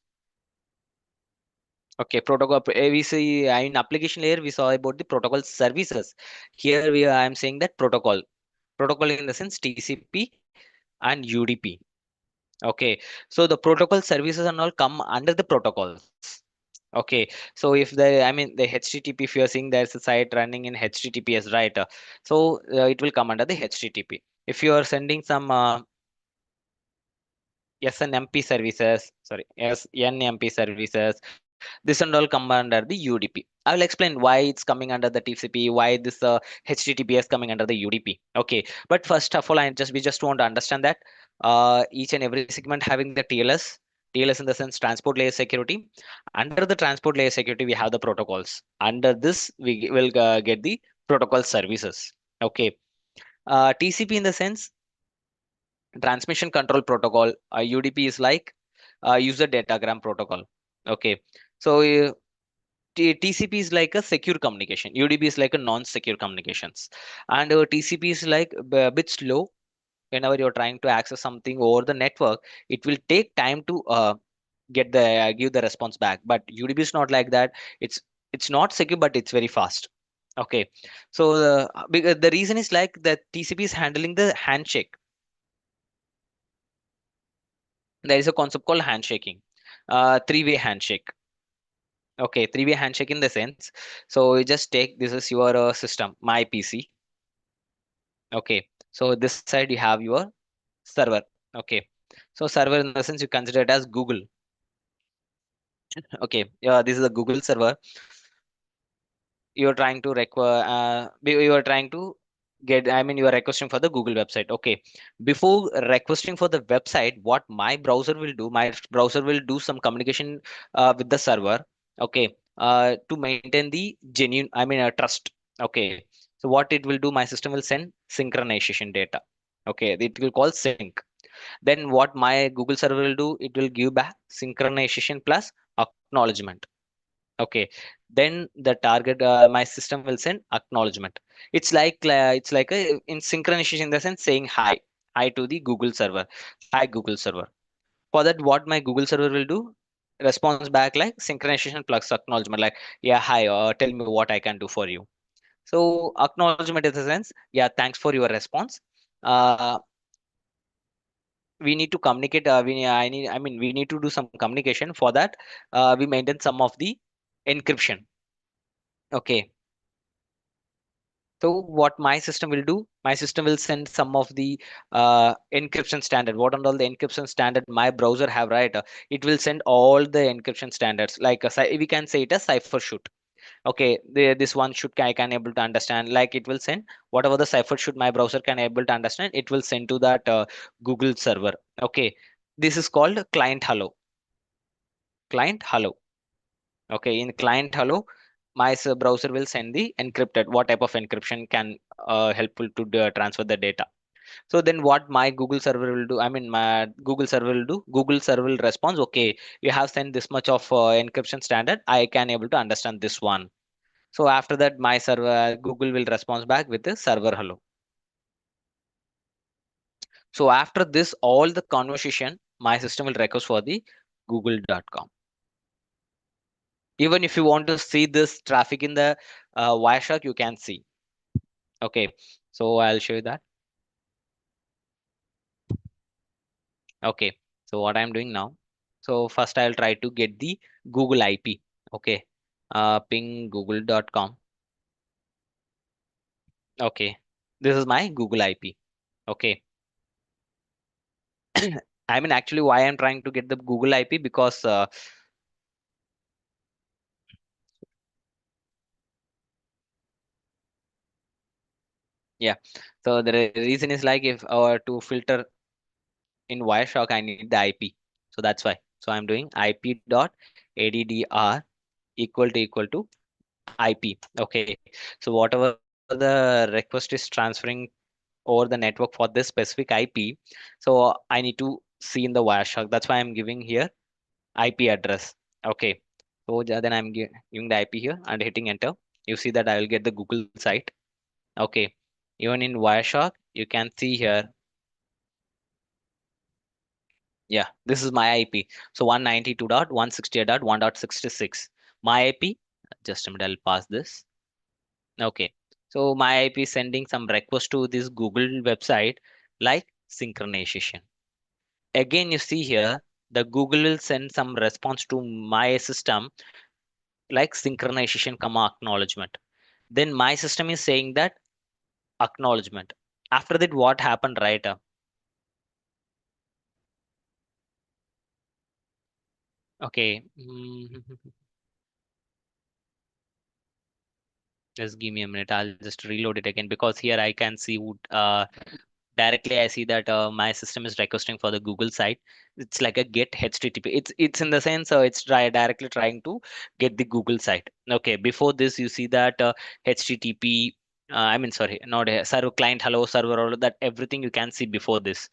Okay, protocol. We see in application layer we saw about the protocol services. Here I am saying that protocol. Protocol in the sense TCP and UDP. Okay, so the protocol services and all come under the protocols. Okay, so if the, I mean, the HTTP, if you are seeing there's a site running in HTTPS, right? So it will come under the HTTP. If you are sending some SNMP services, sorry, SNMP services, this and all come under the UDP. I will explain why it's coming under the TCP, why this HTTPS coming under the UDP. Okay, but first of all, we just want to understand that each and every segment having the TLS. TLS in the sense transport layer security. Under the transport layer security, we have the protocols. Under this, we will get the protocol services. Okay, TCP in the sense transmission control protocol. UDP is like user datagram protocol. Okay, so TCP is like a secure communication. UDP is like a non-secure communications, and TCP is like a bit slow. Whenever you're trying to access something over the network, it will take time to get the give the response back. But UDP is not like that. It's not secure, but it's very fast. Okay, so because the reason is like that TCP is handling the handshake. There is a concept called handshaking, three-way handshake. Okay, three-way handshake in the sense. So you just take this is your system, my PC. Okay, so this side you have your server. Okay, so server in the sense you consider it as Google. Okay, yeah, this is a Google server. You're trying to require you are trying to get, I mean, you are requesting for the Google website. Okay, before requesting for the website, what my browser will do some communication with the server. Okay, to maintain the genuine, I mean, trust. Okay, so what it will do, my system will send synchronization data. Okay, it will call sync. Then what my Google server will do, it will give back synchronization plus acknowledgement. Okay, then the target, my system will send acknowledgement. It's like a in synchronization in the sense saying hi to the Google server. Hi Google server. For that, what my Google server will do? response back like synchronization plus acknowledgement, like, yeah, hi, tell me what I can do for you. So acknowledgement is the sense, yeah, thanks for your response. Uh, we need to communicate. We need to do some communication. For that, we maintain some of the encryption. Okay. So what my system will do, my system will send some of the encryption standard. What and all the encryption standard my browser have, right? It will send all the encryption standards. Like we can say it as cipher shoot. Okay, this one should I can able to understand. Like it will send whatever the cipher should my browser can able to understand. It will send to that Google server. Okay, this is called client hello. Client hello. Okay, in client hello, my browser will send the encrypted. What type of encryption can helpful to transfer the data. So then what my Google server will do, my Google server will do, Google server will respond, okay, you have sent this much of encryption standard, I can able to understand this one. So after that, my server Google will respond back with the server hello. So after this, all the conversation, my system will request for the google.com. Even if you want to see this traffic in the Wireshark, you can see. Okay, so I'll show you that. Okay, so what I'm doing now. So first I'll try to get the Google IP. Okay, ping google.com. Okay, this is my Google IP. Okay, actually why I'm trying to get the Google IP, because yeah. So the reason is like, if to filter in Wireshark, I need the IP. So that's why. So I'm doing IP dot addr equal to IP. Okay. So whatever the request is transferring over the network for this specific IP, so I need to see in the Wireshark. That's why I'm giving here IP address. Okay. So then I'm giving the IP here and hitting enter. You see that I will get the Google site. Okay. Even in Wireshark, you can see here. Yeah, this is my IP. So 192.168.1.66. My IP, just a minute, I'll pass this. Okay. So my IP is sending some request to this Google website like synchronization. Again, you see here, the Google will send some response to my system like synchronization, comma acknowledgement. Then my system is saying that acknowledgement. After that, what happened, right? Okay. Just give me a minute. I'll just reload it again, because here I can see directly. I see that my system is requesting for the Google site. It's like a get HTTP. It's in the sense, it's directly trying to get the Google site. Okay. Before this, you see that HTTP. Sorry, not server client hello server, all of that everything you can see before this.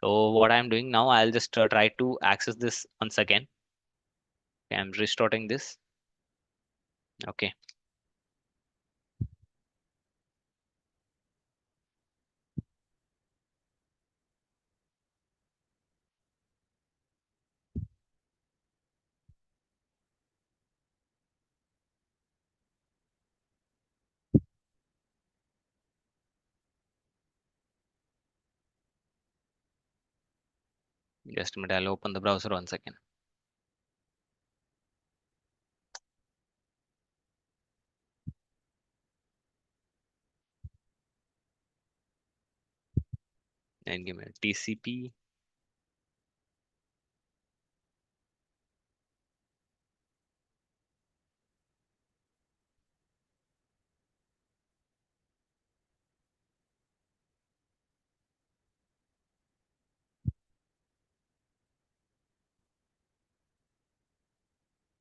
So what I'm doing now, I'll just try to access this once again. Okay, I'm restarting this. Okay. Just a minute. I'll open the browser once again. And give me a TCP.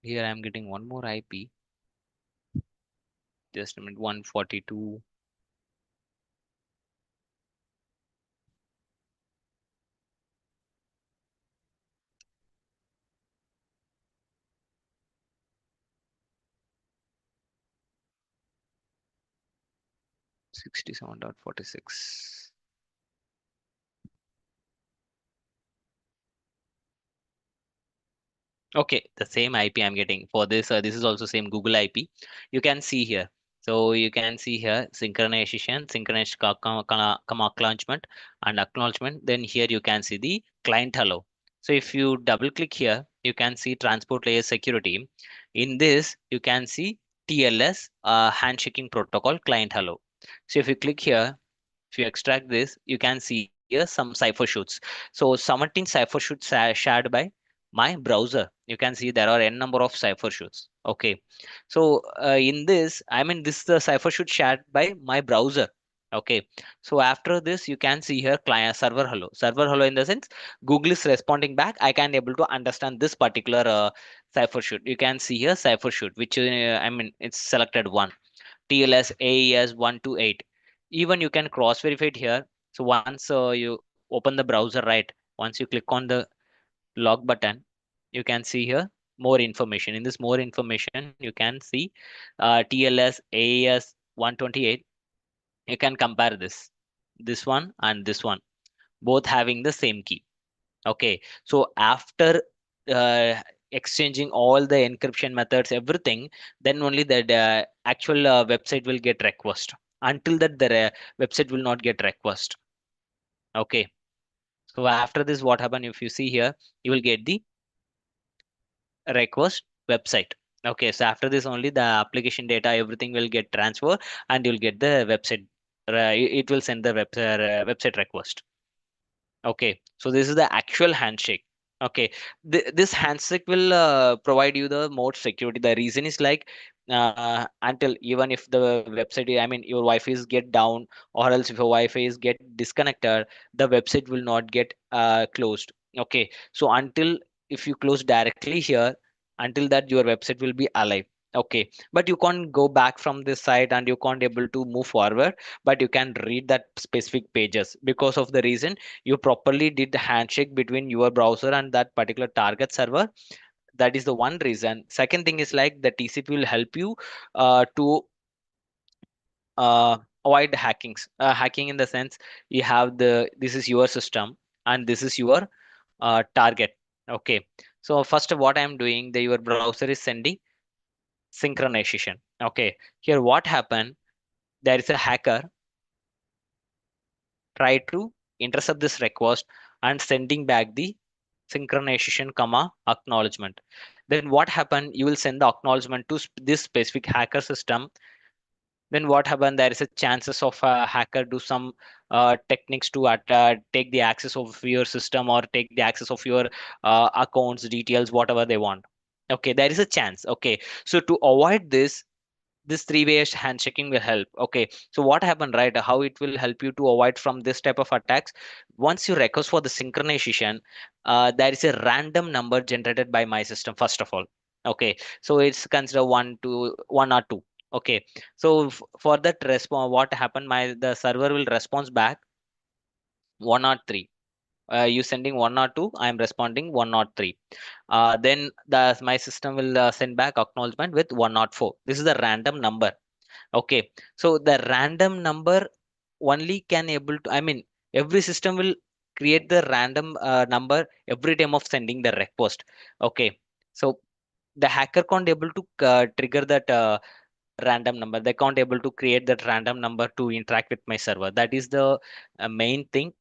Here I'm getting one more IP. Just a minute. 142. 67.46. Okay, the same IP I'm getting for this. This is also same Google IP. You can see here. So you can see here synchronization, synchronized acknowledgement and acknowledgement. Then here you can see the client hello. So if you double click here, you can see transport layer security. In this, you can see TLS, handshaking protocol client hello. So if you click here, if you extract this, you can see here some cipher shoots. So 17 cipher shoots shared by my browser. You can see there are n number of cipher shoots. Okay, so in this, I mean, this is the cipher shoot shared by my browser. Okay, so after this, you can see here client server hello in the sense Google is responding back. I can able to understand this particular cipher shoot. You can see here cipher shoot, which I mean, it's selected one. TLS AES 128. Even you can cross verify it here. So once you open the browser, right? Once you click on the log button, you can see here more information. In this more information, you can see TLS AES 128. You can compare this one and this one, both having the same key. Okay, so after uh, exchanging all the encryption methods, everything, then only the actual website will get request. Until that, the website will not get request. Okay, so after this, what happen? If you see here, you will get the request website. Okay, so after this, only the application data, everything will get transferred, and you'll get the website. It will send the website request. Okay, so this is the actual handshake. Okay, this handshake will provide you the more security. The reason is like until even if the website, I mean, your Wi-Fi is get down, or else if your Wi-Fi is get disconnected, the website will not get closed. Okay, so until if you close directly here, until that your website will be alive. Okay, but you can't go back from this site and you can't able to move forward, but you can read that specific pages because of the reason you properly did the handshake between your browser and that particular target server. That is the one reason. Second thing is like the TCP will help you to avoid hackings. Hacking in the sense you have the this is your system and this is your target. Okay, so first what I'm doing, the your browser is sending synchronization. Okay, here what happened, there is a hacker try to intercept this request and sending back the synchronization comma acknowledgement. Then what happened, you will send the acknowledgement to this specific hacker system. Then what happened, there is a chances of a hacker do some techniques to take the access of your system or take the access of your accounts details, whatever they want. Okay, there is a chance. Okay, so to avoid this three-way handshaking will help. Okay, so what happened, right? How it will help you to avoid from this type of attacks? Once you request for the synchronization, there is a random number generated by my system first of all. Okay, so it's consider one or two. Okay, so for that response, what happened, my the server will response back 103. You sending 102, I am responding 103. Then my system will send back acknowledgement with 104. This is the random number. Okay, so the random number only can able to, I mean, every system will create the random number every time of sending the request. Okay, so the hacker can't able to trigger that random number. They can't able to create that random number to interact with my server. That is the main thing.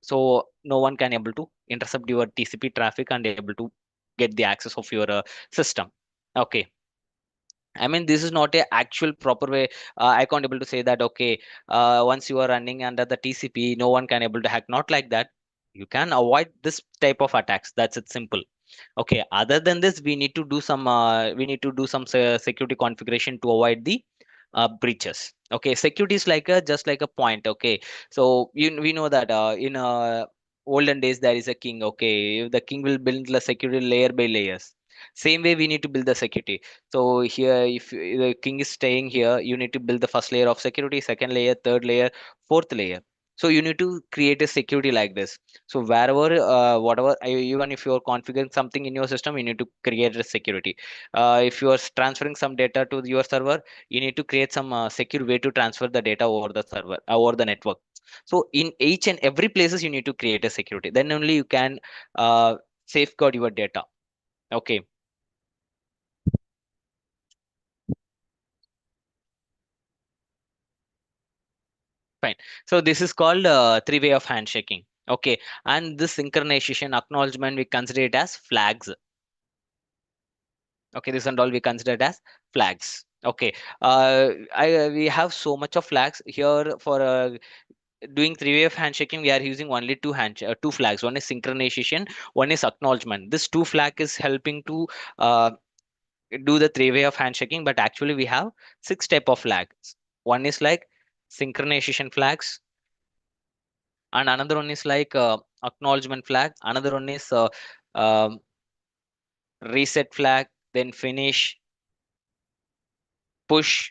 So no one can able to intercept your TCP traffic and able to get the access of your system. Okay, I mean, this is not a actual proper way. I can't able to say that, okay, once you are running under the TCP, no one can able to hack. Not like that. You can avoid this type of attacks. That's it, simple. Okay. Other than this, we need to do some security configuration to avoid the breaches. Okay. Security is like a just like a point. Okay. So we know that in olden days there is a king. Okay. The king will build the security layer by layers. Same way we need to build the security. So here, if the king is staying here, you need to build the first layer of security, second layer, third layer, fourth layer. So you need to create a security like this. So wherever, whatever, even if you're configuring something in your system, you need to create a security. If you are transferring some data to your server, you need to create some secure way to transfer the data over the server, over the network. So in each and every places, you need to create a security. Then only you can safeguard your data. Okay, fine. So this is called three-way of handshaking. Okay, and this synchronization acknowledgement we consider it as flags. Okay, this and all we consider it as flags. Okay, we have so much of flags here for doing three-way of handshaking. We are using only two flags. One is synchronization, one is acknowledgement. This two flag is helping to uh, do the three-way of handshaking, but actually we have six type of flags. One is like synchronization flags, and another one is like acknowledgement flag. Another one is um, reset flag, then finish, push,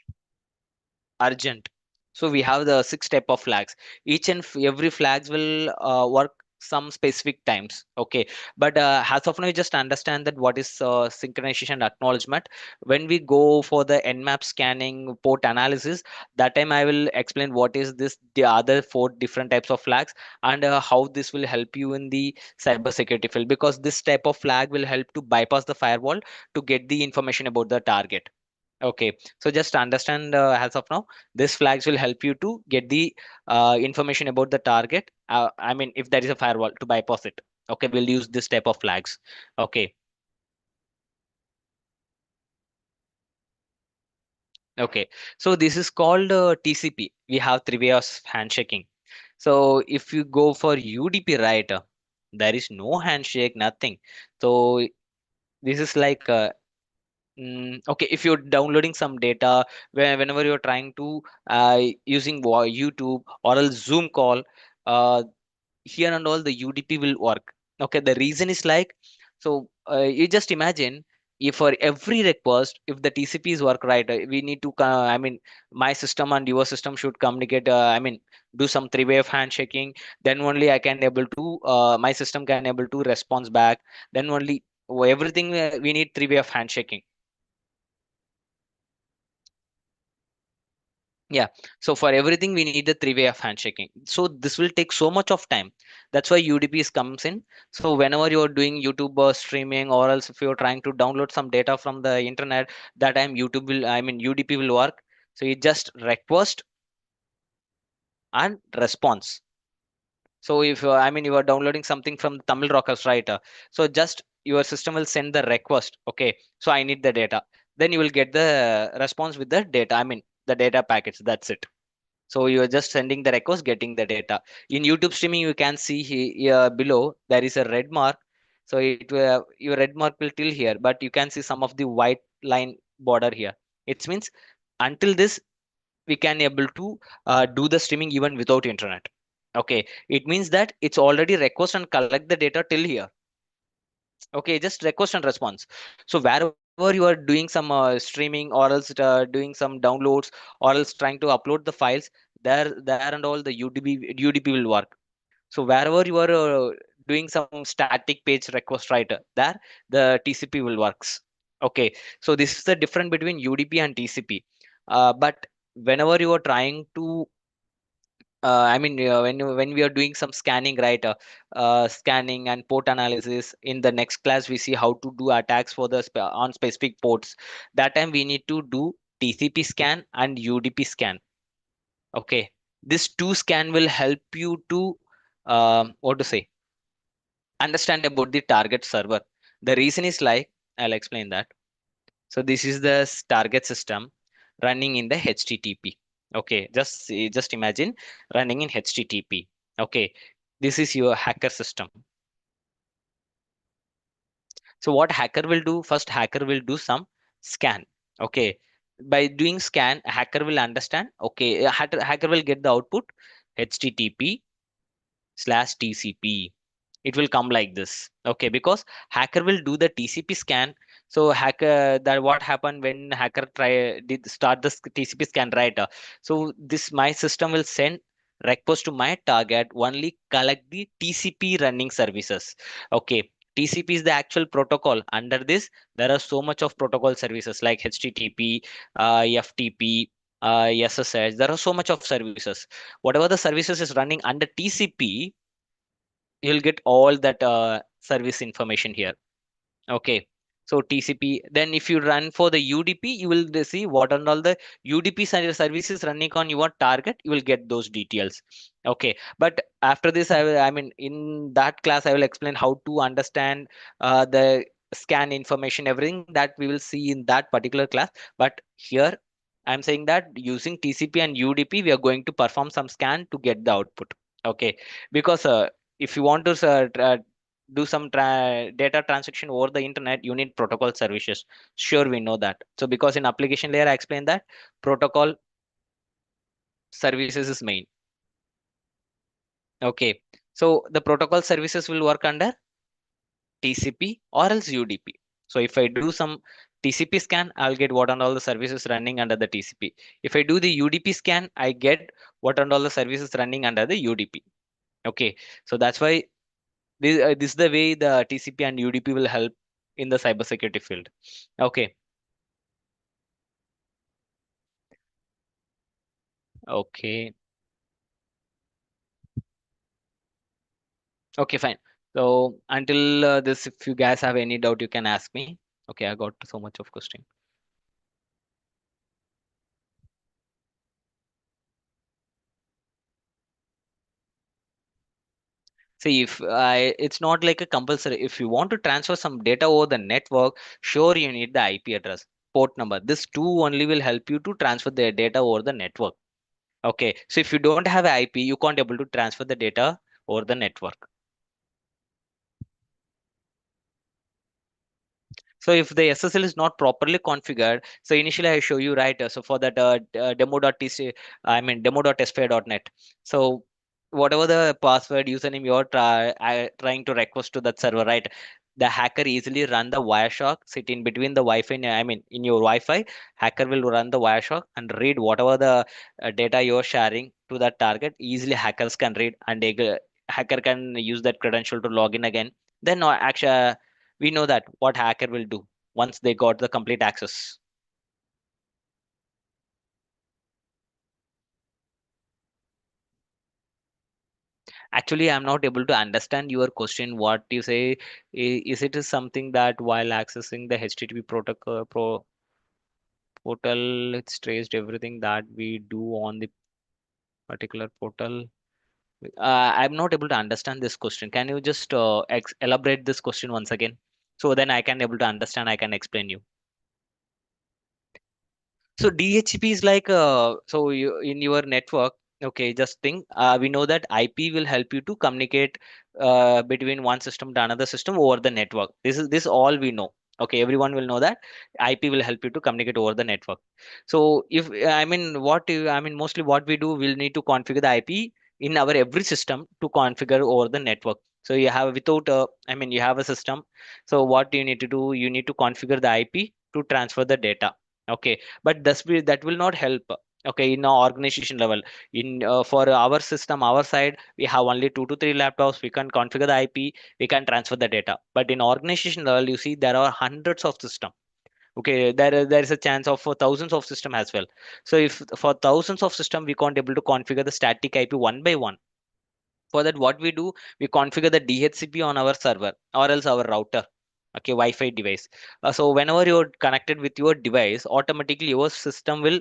urgent. So we have the six type of flags. Each and every flags will work some specific times. Okay, but as of now, you just understand that what is synchronization and acknowledgement. When we go for the nmap scanning port analysis, that time I will explain what is this, the other four different types of flags, and how this will help you in the cyber security field, because this type of flag will help to bypass the firewall to get the information about the target. Okay, so just understand as of now, this flags will help you to get the information about the target. I mean, if there is a firewall to bypass it. Okay, we'll use this type of flags. Okay, okay. So this is called TCP. We have three ways of handshaking. So if you go for UDP, right, there is no handshake, nothing. So this is like okay, if you're downloading some data, whenever you're trying to using YouTube or else Zoom call, uh, here and all the UDP will work. Okay, the reason is like, so you just imagine, if for every request, if the TCP is work right, we need to, I mean, my system and your system should communicate. I mean, do some three-way of handshaking. Then only I can able to, my system can able to response back. Then only everything we need three-way of handshaking. Yeah. So for everything we need the three-way of handshaking. So this will take so much of time. That's why UDP is comes in. So whenever you're doing YouTube streaming, or else if you're trying to download some data from the internet, that time YouTube will, I mean, UDP will work. So you just request and response. So if I mean, you are downloading something from Tamil Rockers, right? So just your system will send the request. Okay. So I need the data. Then you will get the response with the data. I mean, the data packets. That's it. So you are just sending the request, getting the data. In YouTube streaming, you can see here below there is a red mark. So it will, your red mark will till here, but you can see some of the white line border here. It means until this we can able to do the streaming even without internet. Okay, it means that it's already request and collect the data till here. Okay, just request and response. So wherever you are doing some streaming, or else doing some downloads, or else trying to upload the files, there and all the UDP will work. So wherever you are doing some static page request writer, there the TCP will works. Okay, so this is the difference between UDP and TCP. But whenever you are trying to I mean, when we are doing some scanning, right? Scanning and port analysis. In the next class, we see how to do attacks for the on specific ports. That time we need to do TCP scan and UDP scan. Okay, this two scan will help you to what to say, understand about the target server. The reason is like, I'll explain that. So this is the target system running in the HTTP. Okay, just imagine running in HTTP. Okay, this is your hacker system. So what hacker will do? First, hacker will do some scan. Okay, by doing scan, hacker will understand. Okay, hacker will get the output HTTP/TCP. It will come like this. Okay, because hacker will do the TCP scan. So hacker, that what happened when hacker try did start the TCP scan, right? So this my system will send request to my target, only collect the TCP running services. Okay, TCP is the actual protocol. Under this there are so much of protocol services like HTTP, FTP, SSH. There are so much of services. Whatever the services is running under TCP, you'll get all that service information here. Okay, So TCP. Then if you run for the UDP, you will see what and all the UDP services running on your target. You will get those details. Okay. But after this, I mean, in that class, I will explain how to understand the scan information, everything that we will see in that particular class. But here, I'm saying that using TCP and UDP, we are going to perform some scan to get the output. Okay. Because if you want to do some data transaction over the internet, you need protocol services. Sure, we know that. So because in application layer I explained that protocol services is main. Okay, so the protocol services will work under TCP or else UDP. So if I do some TCP scan, I'll get what and all the services running under the TCP. If I do the UDP scan, I get what and all the services running under the UDP. Okay, so that's why this is the way the TCP and UDP will help in the cybersecurity field. Okay. Okay. Okay, fine. So until this, if you guys have any doubt, you can ask me. Okay, I got so much of question. See, if it's not like a compulsory. If you want to transfer some data over the network, sure you need the IP address, port number. This two only will help you to transfer the data over the network. Okay, so if you don't have IP, you can't able to transfer the data over the network. So if the SSL is not properly configured, so initially I show you right. So for that demo.tc, I mean demo.spi.net. So whatever the password username you're trying to request to that server, right? The hacker easily run the Wireshark, sit in between the Wi-Fi. I mean, in your Wi-Fi, hacker will run the Wireshark and read whatever the data you're sharing to that target. Easily hackers can read, and hacker can use that credential to log in again. Then actually we know that what hacker will do once they got the complete access. Actually, I'm not able to understand your question. What you say is it is something that while accessing the HTTP protocol portal, it's traced everything that we do on the particular portal. I'm not able to understand this question. Can you just elaborate this question once again? So then I can able to understand. I can explain you. So DHCP is like so you, in your network. Okay, just think. We know that IP will help you to communicate between one system to another system over the network. This all we know. Okay, everyone will know that IP will help you to communicate over the network. So if I mean I mean mostly what we do, we'll need to configure the IP in our every system to configure over the network. So you have without I mean you have a system. So what you need to do, you need to configure the IP to transfer the data. Okay, but that will not help. Okay, in our organization level, in for our system, our side, we have only 2 to 3 laptops. We can configure the IP, we can transfer the data. But in organization level, you see there are hundreds of system. Okay, there is a chance of for thousands of system as well. So if for thousands of system we can't able to configure the static IP one by one. For that, what we do, we configure the DHCP on our server or else our router. Okay, Wi-Fi device. So whenever you're connected with your device, automatically your system will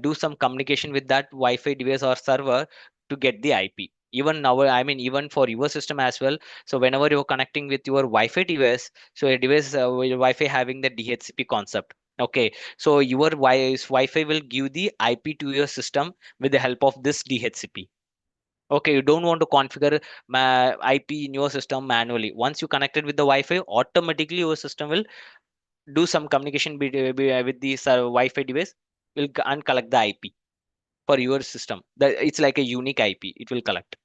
do some communication with that Wi-Fi device or server to get the IP. Even now, I mean, even for your system as well. So whenever you're connecting with your Wi-Fi device, so a device with Wi-Fi having the DHCP concept. Okay, so your Wi-Fi will give the IP to your system with the help of this DHCP. Okay, you don't want to configure IP in your system manually. Once you connected with the Wi-Fi, automatically your system will do some communication with the Wi-Fi device, will and collect the IP for your system. It's like a unique IP. It will collect.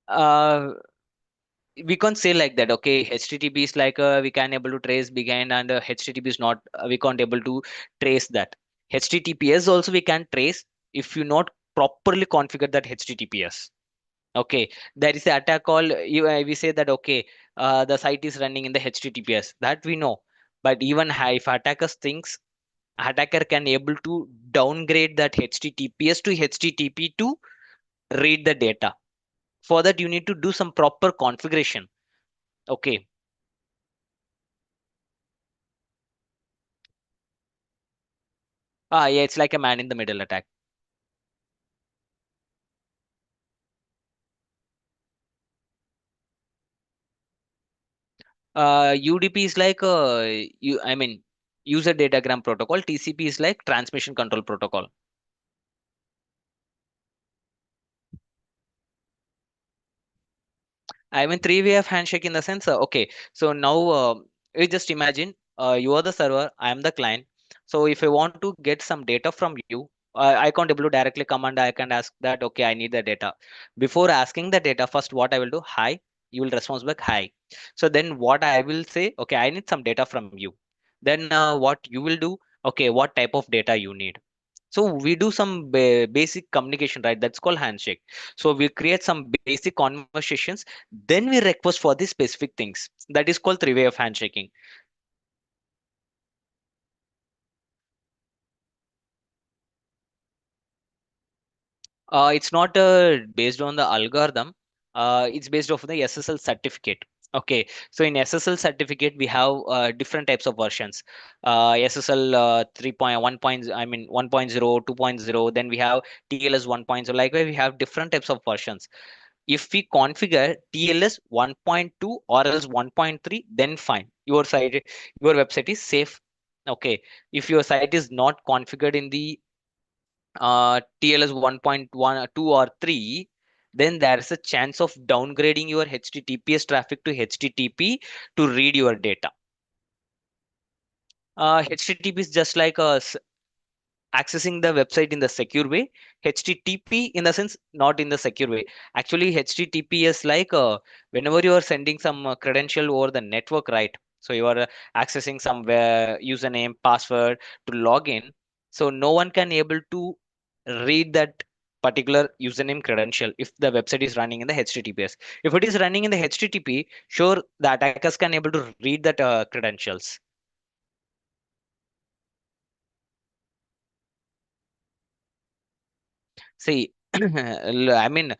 Uh, we can't say like that. Okay, HTTP is like we can able to trace behind, and HTTP is not. We can't able to trace that. HTTPS also we can trace if you not properly configure that HTTPS. Okay, there is an attack called we say that okay, the site is running in the HTTPS, that we know. But even if attackers thinks, attacker can able to downgrade that HTTPS to HTTP to read the data. For that, you need to do some proper configuration. Okay. Yeah, it's like a man in the middle attack. UDP is like I mean, user datagram protocol. TCP is like transmission control protocol. I mean, three-way of handshake in the sense, okay. So now, you just imagine, you are the server, I am the client. So if I want to get some data from you, I can't able to directly come and I can ask that, okay, I need the data. Before asking the data, first what I will do, hi, you will respond back, hi. So then what I will say, okay, I need some data from you. Then what you will do, okay, what type of data you need. So we do some basic communication, right? That's called handshake. So we create some basic conversations, then we request for the specific things. That is called three-way of handshaking. It's not based on the algorithm. It's based off the SSL certificate. Okay, so in SSL certificate we have different types of versions. SSL 3.1 points, I mean 1.0, 2.0. Then we have TLS 1.0. Likewise, we have different types of versions. If we configure TLS 1.2 or else 1.3, then fine. Your website is safe. Okay. If your site is not configured in the TLS 1.1, 2 or 3, then there is a chance of downgrading your HTTPS traffic to HTTP to read your data. HTTP is just like accessing the website in the secure way. HTTP in the sense not in the secure way. Actually, HTTP is like whenever you are sending some credential over the network, right? So you are accessing some username, password to log in. So no one can able to read that particular username credential if the website is running in the HTTPS. If it is running in the HTTP, sure, the attackers can able to read that credentials. See, I mean,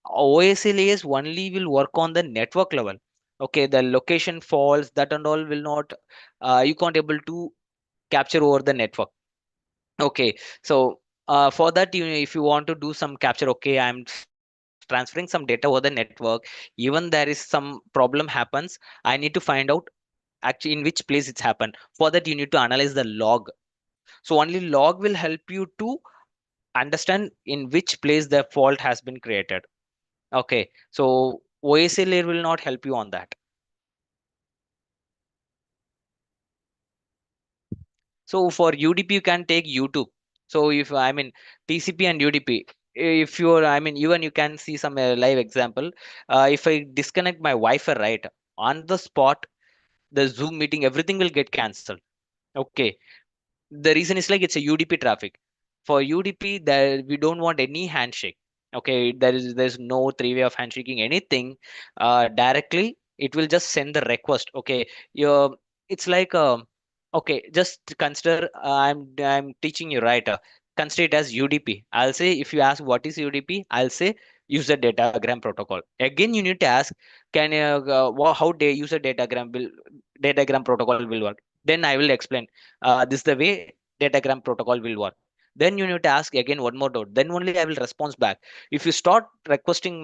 OSLAS only will work on the network level. Okay, the location faults that and all will not, you can't able to capture over the network. Okay, so for that, if you want to do some capture, okay, I'm transferring some data over the network. Even there is some problem happens, I need to find out actually in which place it's happened. For that, you need to analyze the log. So only log will help you to understand in which place the fault has been created. Okay, so OSA layer will not help you on that. So for UDP, you can take YouTube. So if I mean TCP and UDP, if you're, I mean, even you can see some live example. If I disconnect my Wi-Fi, right, on the spot, the Zoom meeting, everything will get cancelled. Okay, the reason is like it's a UDP traffic. For UDP, there we don't want any handshake. Okay, there's no three-way of handshaking anything. Directly, it will just send the request. Okay, you it's like okay, just consider I'm teaching you right. Consider it as UDP. I'll say if you ask what is UDP, I'll say user datagram protocol. Again, you need to ask can how user datagram protocol will work. Then I will explain this is the way datagram protocol will work. Then you need to ask again one more doubt, then only I will respond back. If you start requesting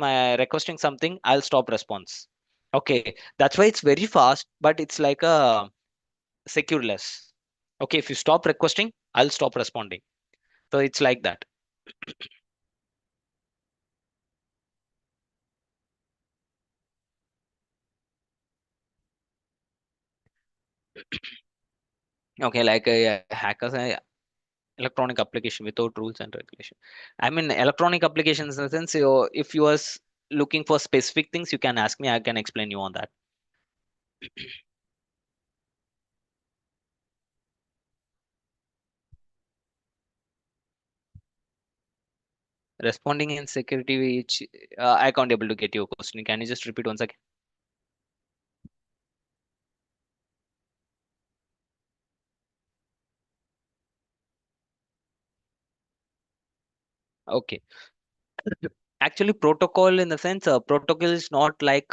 something, I'll stop response. Okay, that's why it's very fast, but it's like a secureless. Okay, if you stop requesting, I'll stop responding. So it's like that. Okay, like hackers, electronic application without rules and regulation. I mean electronic applications in the sense, if you are looking for specific things, you can ask me, I can explain you on that. Responding in security, which I can't able to get your question. Can you just repeat once again? Okay. Actually, protocol in the sense, protocol is not like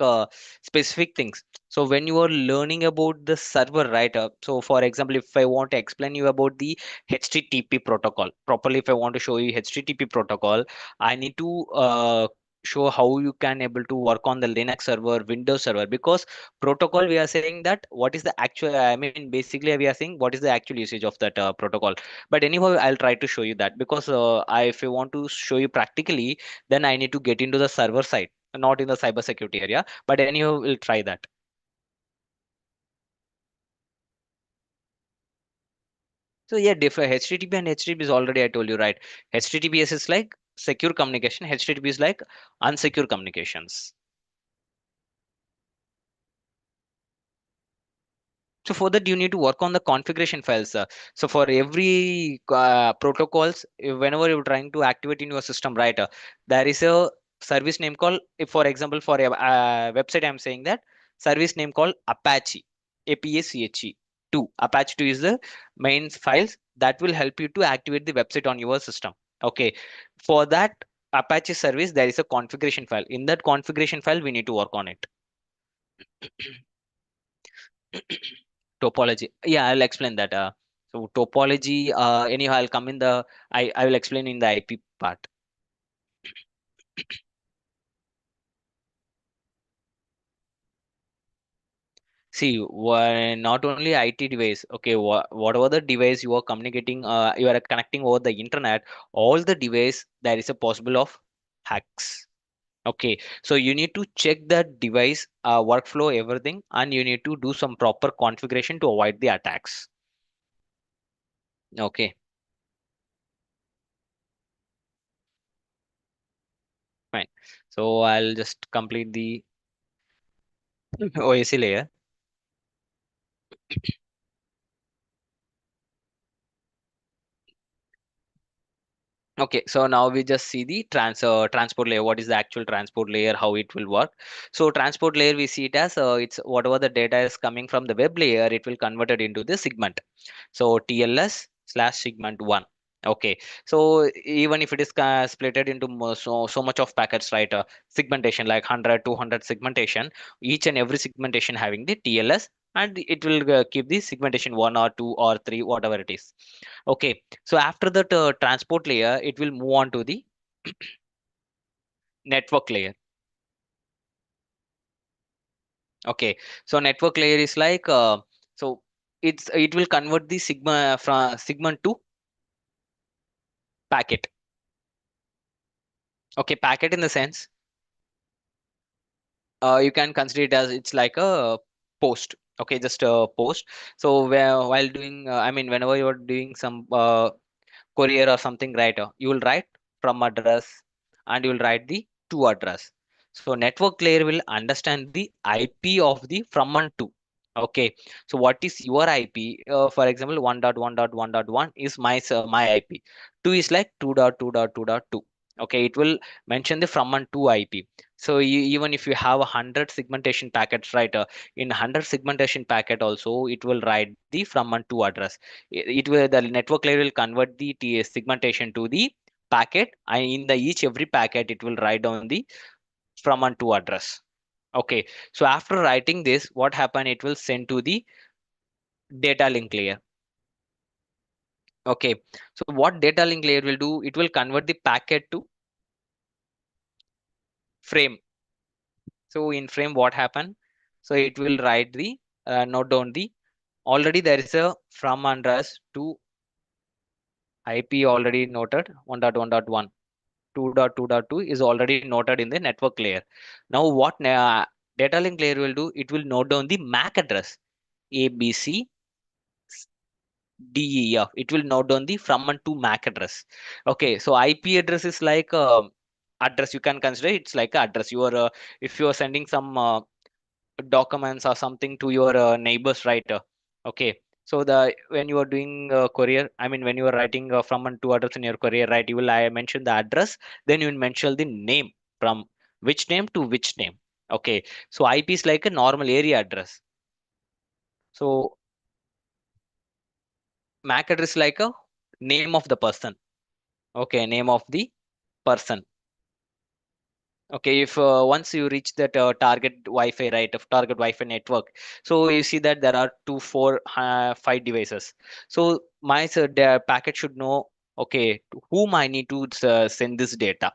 specific things. So when you are learning about the server, right? So for example, if I want to explain you about the HTTP protocol properly, if I want to show you HTTP protocol, I need to show how you can able to work on the Linux server, Windows server, because protocol we are saying that what is the actual, I mean basically we are saying what is the actual usage of that protocol. But anyhow, I'll try to show you that, because if I want to show you practically, then I need to get into the server side, not in the cybersecurity area. But anyhow, we'll try that. So yeah, different HTTP and HTTP is already I told you, right? HTTPS is like secure communication. HTTP is like unsecure communications. So for that, you need to work on the configuration files. So for every protocols, whenever you're trying to activate in your system, right, there is a service name called, if for example, for a website, I'm saying that service name called Apache, Apache 2. Apache 2 is the main files that will help you to activate the website on your system. Okay. For that Apache service, there is a configuration file. In that configuration file, we need to work on it. Topology. Yeah, I'll explain that. So topology, anyhow, I'll come in the, I will explain in the IP part. See, not only IT device, okay, whatever the device you are communicating, you are connecting over the internet, all the device, there is a possible of hacks. Okay, so you need to check that device workflow, everything, and you need to do some proper configuration to avoid the attacks. Okay, fine. So I'll just complete the OAC layer. Okay, so now we just see the transport layer. What is the actual transport layer? How it will work? So transport layer, we see it as it's whatever the data is coming from the web layer, it will convert it into the segment. So TLS slash segment one. Okay, so even if it is splitted into so much of packets, right? Segmentation like 100, 200 segmentation, each and every segmentation having the TLS, and it will keep the segmentation one or two or three, whatever it is. Okay, so after that transport layer, it will move on to the network layer. Okay, so network layer is like so it will convert the sigma from segment to packet. Okay, packet in the sense you can consider it as it's like a post. Okay, just a post. So where while doing, I mean, whenever you're doing some courier or something, right, you will write from address and you will write the to address. So network layer will understand the IP of the from and to. Okay, so what is your IP? For example, 1.1.1.1 is my IP. 2 is like 2.2.2.2. Okay, it will mention the from and to IP. So even if you have 100 segmentation packets, right, in 100 segmentation packet also, it will write the from and to address. It will, the network layer will convert the segmentation to the packet, and in the each every packet it will write down the from and to address. Okay, so after writing this, what happen, it will send to the data link layer. Okay, so what data link layer will do, it will convert the packet to frame. So in frame, what happen, so it will write the note down the, already there is a from address to IP already noted 1.1.1. 2.2.2 is already noted in the network layer. Now what data link layer will do, it will note down the MAC address ABC DEF. It will note down the from and to MAC address. Okay, so IP address is like address. You can consider it's like a address. You are if you are sending some documents or something to your neighbors, right? Okay, so the when you are doing courier, I mean when you are writing from and to address in your courier, right, you will, I mention the address, then you will mention the name, from which name to which name. Okay, so IP is like a normal area address. So MAC address like a name of the person. Okay, name of the person. Okay, if once you reach that target Wi-Fi, right, of target Wi-Fi network, so you see that there are two, four, five devices. So my the packet should know, okay, to whom I need to send this data.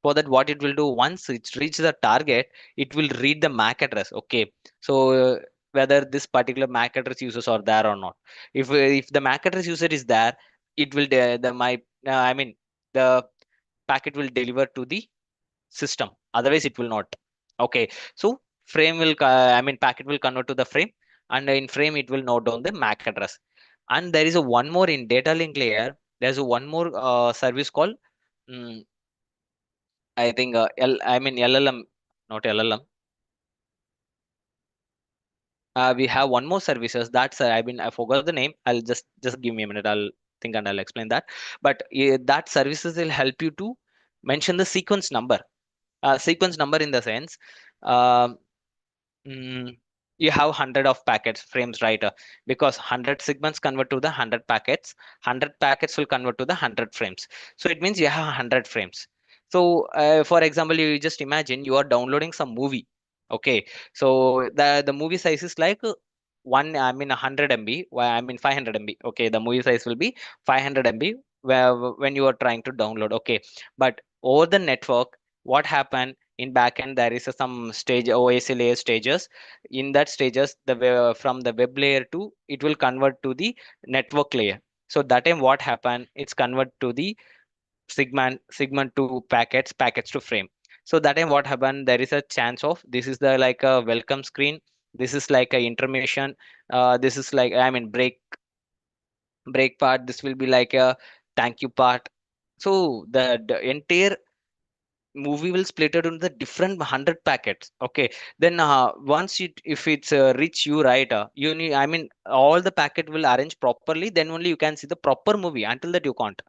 For that, what it will do, once it's reached the target, it will read the MAC address. Okay, so whether this particular MAC address users are there or not. If the MAC address user is there, it will the my I mean the packet will deliver to the system, otherwise it will not. Okay, so frame will packet will convert to the frame, and in frame it will note down the MAC address. And there is a one more in data link layer. There's a one more service called, mm, I think LLM, not LLM. We have one more services that's I forgot the name. I'll just give me a minute. I'll think and I'll explain that. But that services will help you to mention the sequence number. Sequence number in the sense, um, Mm, you have 100 of packets frames, right? Because 100 segments convert to the 100 packets. 100 packets will convert to the 100 frames. So it means you have 100 frames. So for example, you just imagine you are downloading some movie. Okay, so the movie size is like 100 MB. 500 MB. Okay, the movie size will be 500 MB when you are trying to download. Okay, but over the network, what happened in backend, there is some stage OS layer stages. In that stages, from the web layer to it will convert to the network layer. So that time what happened, it's convert to the segment to packets to frame. So that time what happened, there is a chance of this is the like a welcome screen, this is like a intermission, this is like break part, this will be like a thank you part. So the entire movie will split it into the different 100 packets. Okay, then once it if it's reach you, right, you need, all the packet will arrange properly, then only you can see the proper movie. Until that you can't.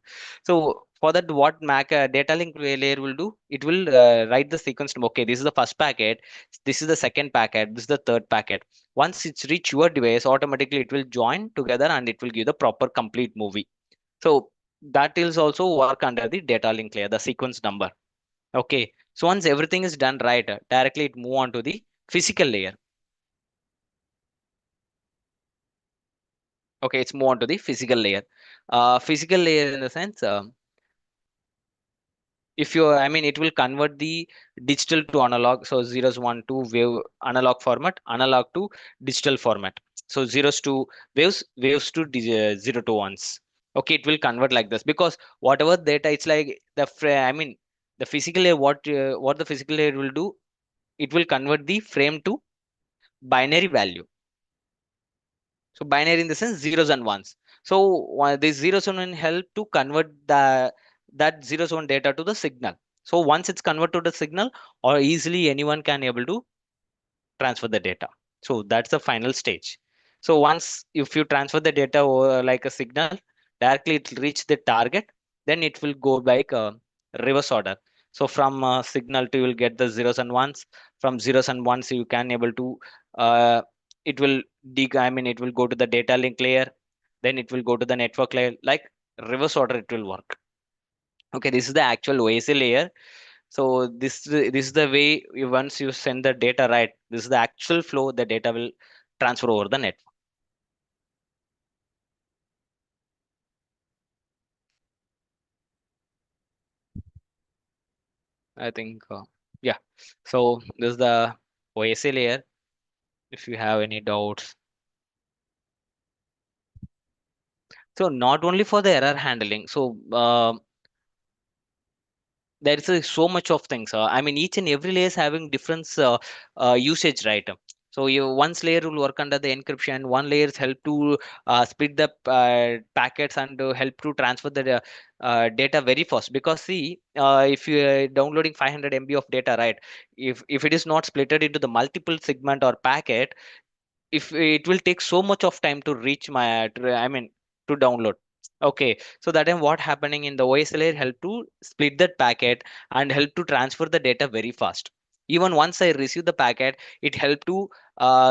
So for that, what Mac data link layer will do, it will write the sequence number. Okay, this is the first packet, this is the second packet, this is the third packet. Once it's reach your device, automatically it will join together and it will give the proper complete movie. So that is also work under the data link layer, the sequence number. Okay, so once everything is done right, directly it move on to the physical layer. Okay, it's move on to the physical layer. Physical layer in the sense, if you, it will convert the digital to analog. So zeros, one, two wave analog format, analog to digital format. So zeros to waves, waves to zero to ones. Okay, it will convert like this because whatever data, it's like the physical layer. What the physical layer will do, it will convert the frame to binary value. So binary in the sense zeros and ones. So these zeros and one help to convert that zeros one data to the signal. So once it's converted to the signal, or easily anyone can able to transfer the data. So that's the final stage. So once if you transfer the data over like a signal, directly it will reach the target, then it will go like a reverse order. So from signal to you will get the zeros and ones. From zeros and ones you can able to uh, it will it will go to the data link layer, then it will go to the network layer, like reverse order it will work. Okay, this is the actual OSA layer. So this is the way once you send the data, right, this is the actual flow the data will transfer over the network. I think yeah. So this is the OSA layer. If you have any doubts, so not only for the error handling, so there is so much of things. Each and every layer is having different usage, right? So you once layer will work under the encryption, one layer is help to split the packets and help to transfer the data very fast. Because see, if you are downloading 500 MB of data, right, if it is not splitted into the multiple segment or packet, if it will take so much of time to reach to download. Okay, so that time what happening in the OS layer help to split that packet and help to transfer the data very fast. Even once I receive the packet, it help to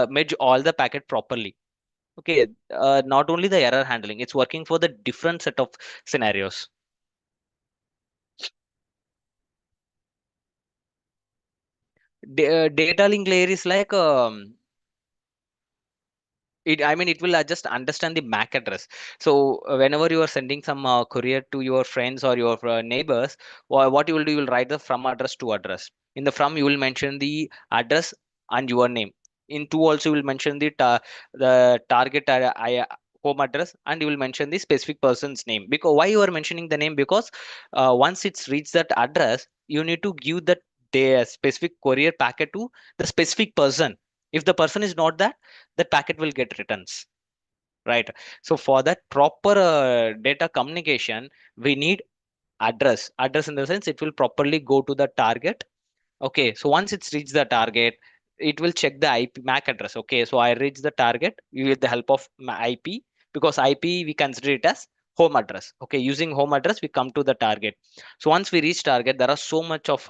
merge all the packet properly. Okay, not only the error handling, it's working for the different set of scenarios. Data link layer is like it will just understand the MAC address. So whenever you are sending some courier to your friends or your neighbors, what you will do, you will write the from address to address. In the from, you will mention the address and your name. In to also, you will mention the target home address, and you will mention the specific person's name. Because why you are mentioning the name? Because once it's reached that address, you need to give that specific courier packet to the specific person. If the person is not that, that packet will get returns, right? So for that proper data communication, we need address in the sense it will properly go to the target. Okay, so once it's reached the target, it will check the IP MAC address. Okay, so I reached the target with the help of my IP, because IP we consider it as home address. Okay, using home address we come to the target. So once we reach target, there are so much of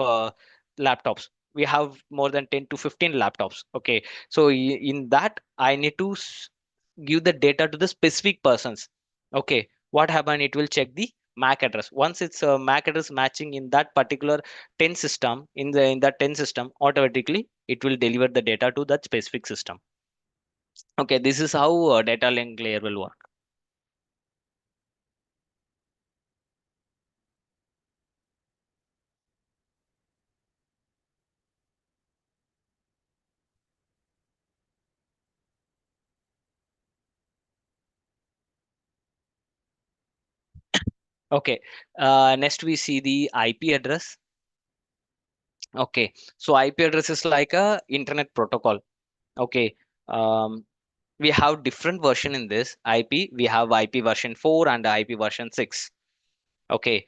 laptops. We have more than 10 to 15 laptops. Okay, so in that I need to give the data to the specific persons. Okay, what happen? It will check the MAC address. Once it's MAC address matching in that particular 10 system, in that 10 system, automatically it will deliver the data to that specific system. Okay, this is how data link layer will work. Okay, next we see the IP address. Okay, so IP address is like a internet protocol. Okay, um, we have different version in this IP. We have IP version 4 and IP version 6. Okay,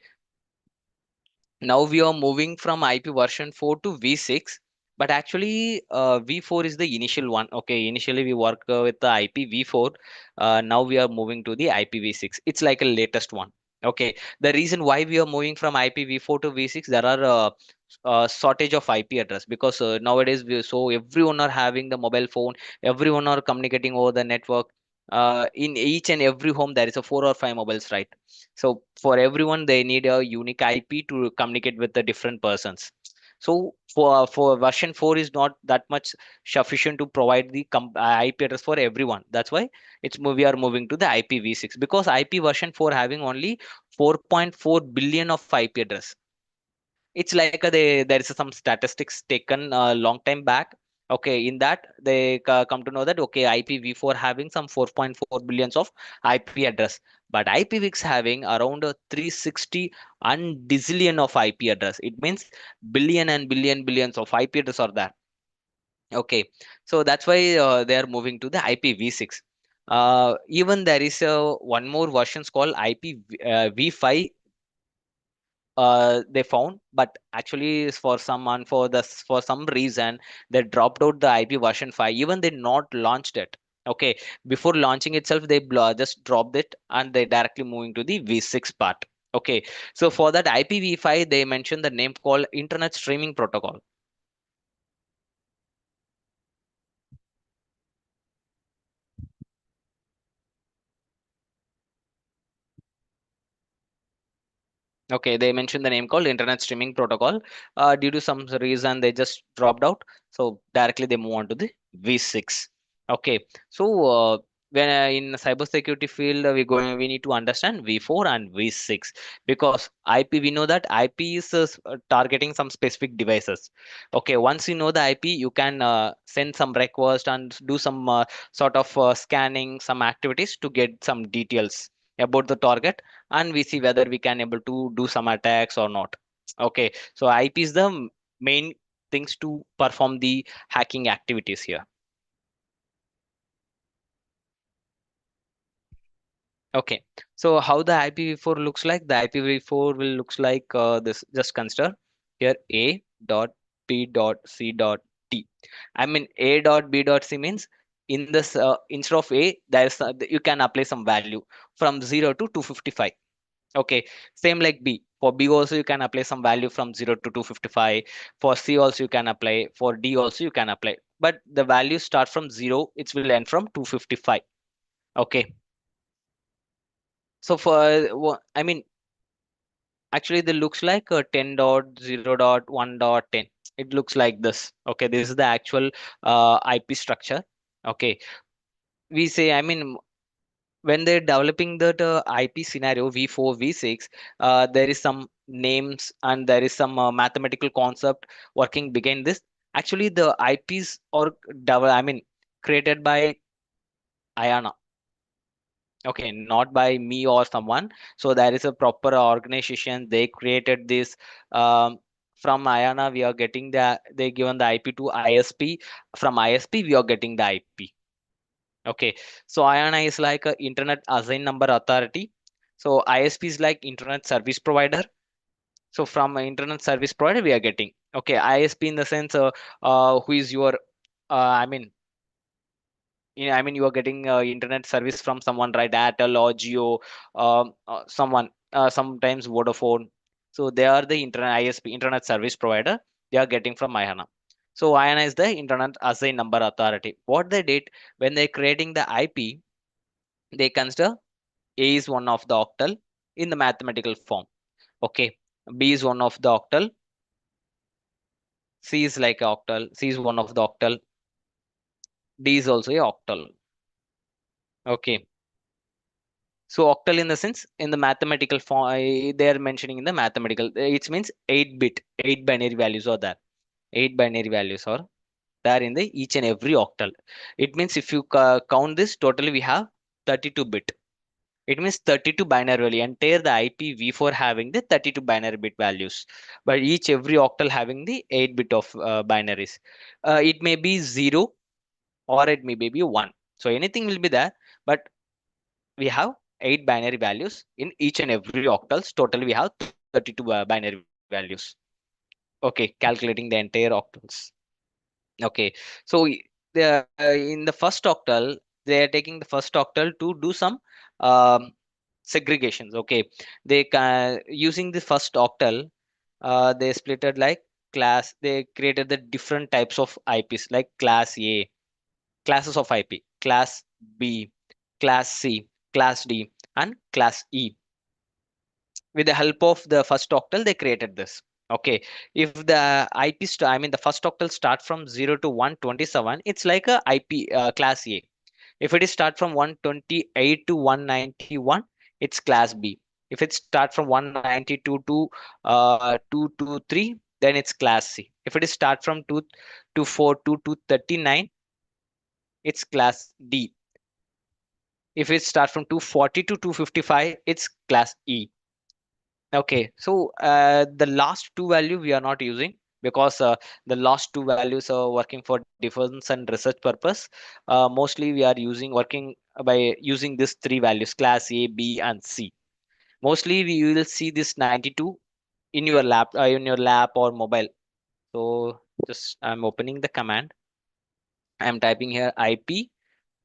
now we are moving from IP version 4 to V6, but actually V4 is the initial one. Okay, initially we work with the IP V4. Now we are moving to the IPv6. It's like a latest one. Okay, the reason why we are moving from IPv4 to V6, there are shortage of IP address, because nowadays so everyone are having the mobile phone, everyone are communicating over the network. In each and every home there is a 4 or 5 mobiles, right? So for everyone, they need a unique IP to communicate with the different persons. So for version 4 is not that much sufficient to provide the IP address for everyone. That's why we are moving to the IPv6, because IP version 4 having only 4.4 billion of IP address. It's like there is some statistics taken a long time back. Okay, in that they come to know that okay, IPv4 having some 4.4 billions of IP address, but IPv6 having around 360 and dizillion of IP address. It means billion and billions of IP address are there. Okay, so that's why they are moving to the IPv6. Even there is one more versions called IPv5 they found, but actually for some reason they dropped out the IP version 5. Even they not launched it. Okay, before launching itself they just dropped it and they directly moving to the V6 part. Okay, so for that IPv5 they mentioned the name called internet streaming protocol. Okay, they mentioned the name called Internet Streaming Protocol. Due to some reason, they just dropped out. So directly they move on to the V6. Okay, so when in cybersecurity field, we need to understand V4 and V6, because IP, we know that IP is targeting some specific devices. Okay, once you know the IP, you can send some request and do some sort of scanning some activities to get some details about the target, and we see whether we can able to do some attacks or not. Okay, so IP is the main things to perform the hacking activities here. Okay, so how the IPv4 looks like? The IPv4 will looks like this. Just consider here A dot B dot C dot D. I mean A dot B dot C means in this instead of A, there's you can apply some value from 0 to 255. Okay, same like B. For B also you can apply some value from 0 to 255. For C also you can apply. For D also you can apply. But the values start from 0, it will end from 255. Okay. So I mean, actually they looks like 10 dot 0 dot 1 dot 10. It looks like this. Okay, this is the actual IP structure. Okay, we say, I mean, when they're developing that IP scenario V4, V6, there is some names and there is some mathematical concept working behind this. Actually, the IPs are I mean, created by IANA. Okay, not by me or someone. So there is a proper organization. They created this. Um, from IANA, we are getting they given the IP to ISP. From ISP, we are getting the IP. Okay, so IANA is like a Internet Assign Number Authority. So ISP is like Internet Service Provider. So from a Internet Service Provider, we are getting. Okay, ISP in the sense, who is your, I mean, I mean, you are getting internet service from someone, right? Airtel or Jio, someone, sometimes Vodafone. So they are the internet ISP, Internet Service Provider. They are getting from IANA. So IANA is the Internet Assign Number Authority. What they did when they creating the IP, they consider A is one of the octal in the mathematical form. Okay, B is one of the octal, C is like a octal, C is one of the octal, D is also a octal. Okay, so octal in the sense in the mathematical form, they are mentioning in the mathematical, it means 8 bit, 8 binary values are there. 8 binary values are there in the each and every octal. It means if you count this totally, we have 32 bit. It means 32 binary value. Entire the IPv4 having the 32 binary bit values, but each every octal having the 8 bit of binaries. It may be 0 or it may be 1. So anything will be there, but we have 8 binary values in each and every octals. Total we have 32 binary values. Okay, calculating the entire octals. Okay, so in the first octal, they are taking the first octal to do some um, segregations. Okay, they using the first octal, they split it like class. They created the different types of IPs like class A, classes of IP, class B, class C, class D, and class E. With the help of the first octal, they created this. Okay, if the I mean the first octal start from 0 to 127, it's like a IP class A. If it is start from 128 to 191, it's class B. If it start from 192 to 223, then it's class C. If it is start from 224 to 239, it's class D. If it starts from 240 to 255, it's class E. Okay, so the last two value we are not using because the last two values are working for defense and research purpose. Mostly we are using working by using these three values, class A, B, and C. Mostly we will see this 92 in your lap or mobile. So just I'm opening the command. I'm typing here IP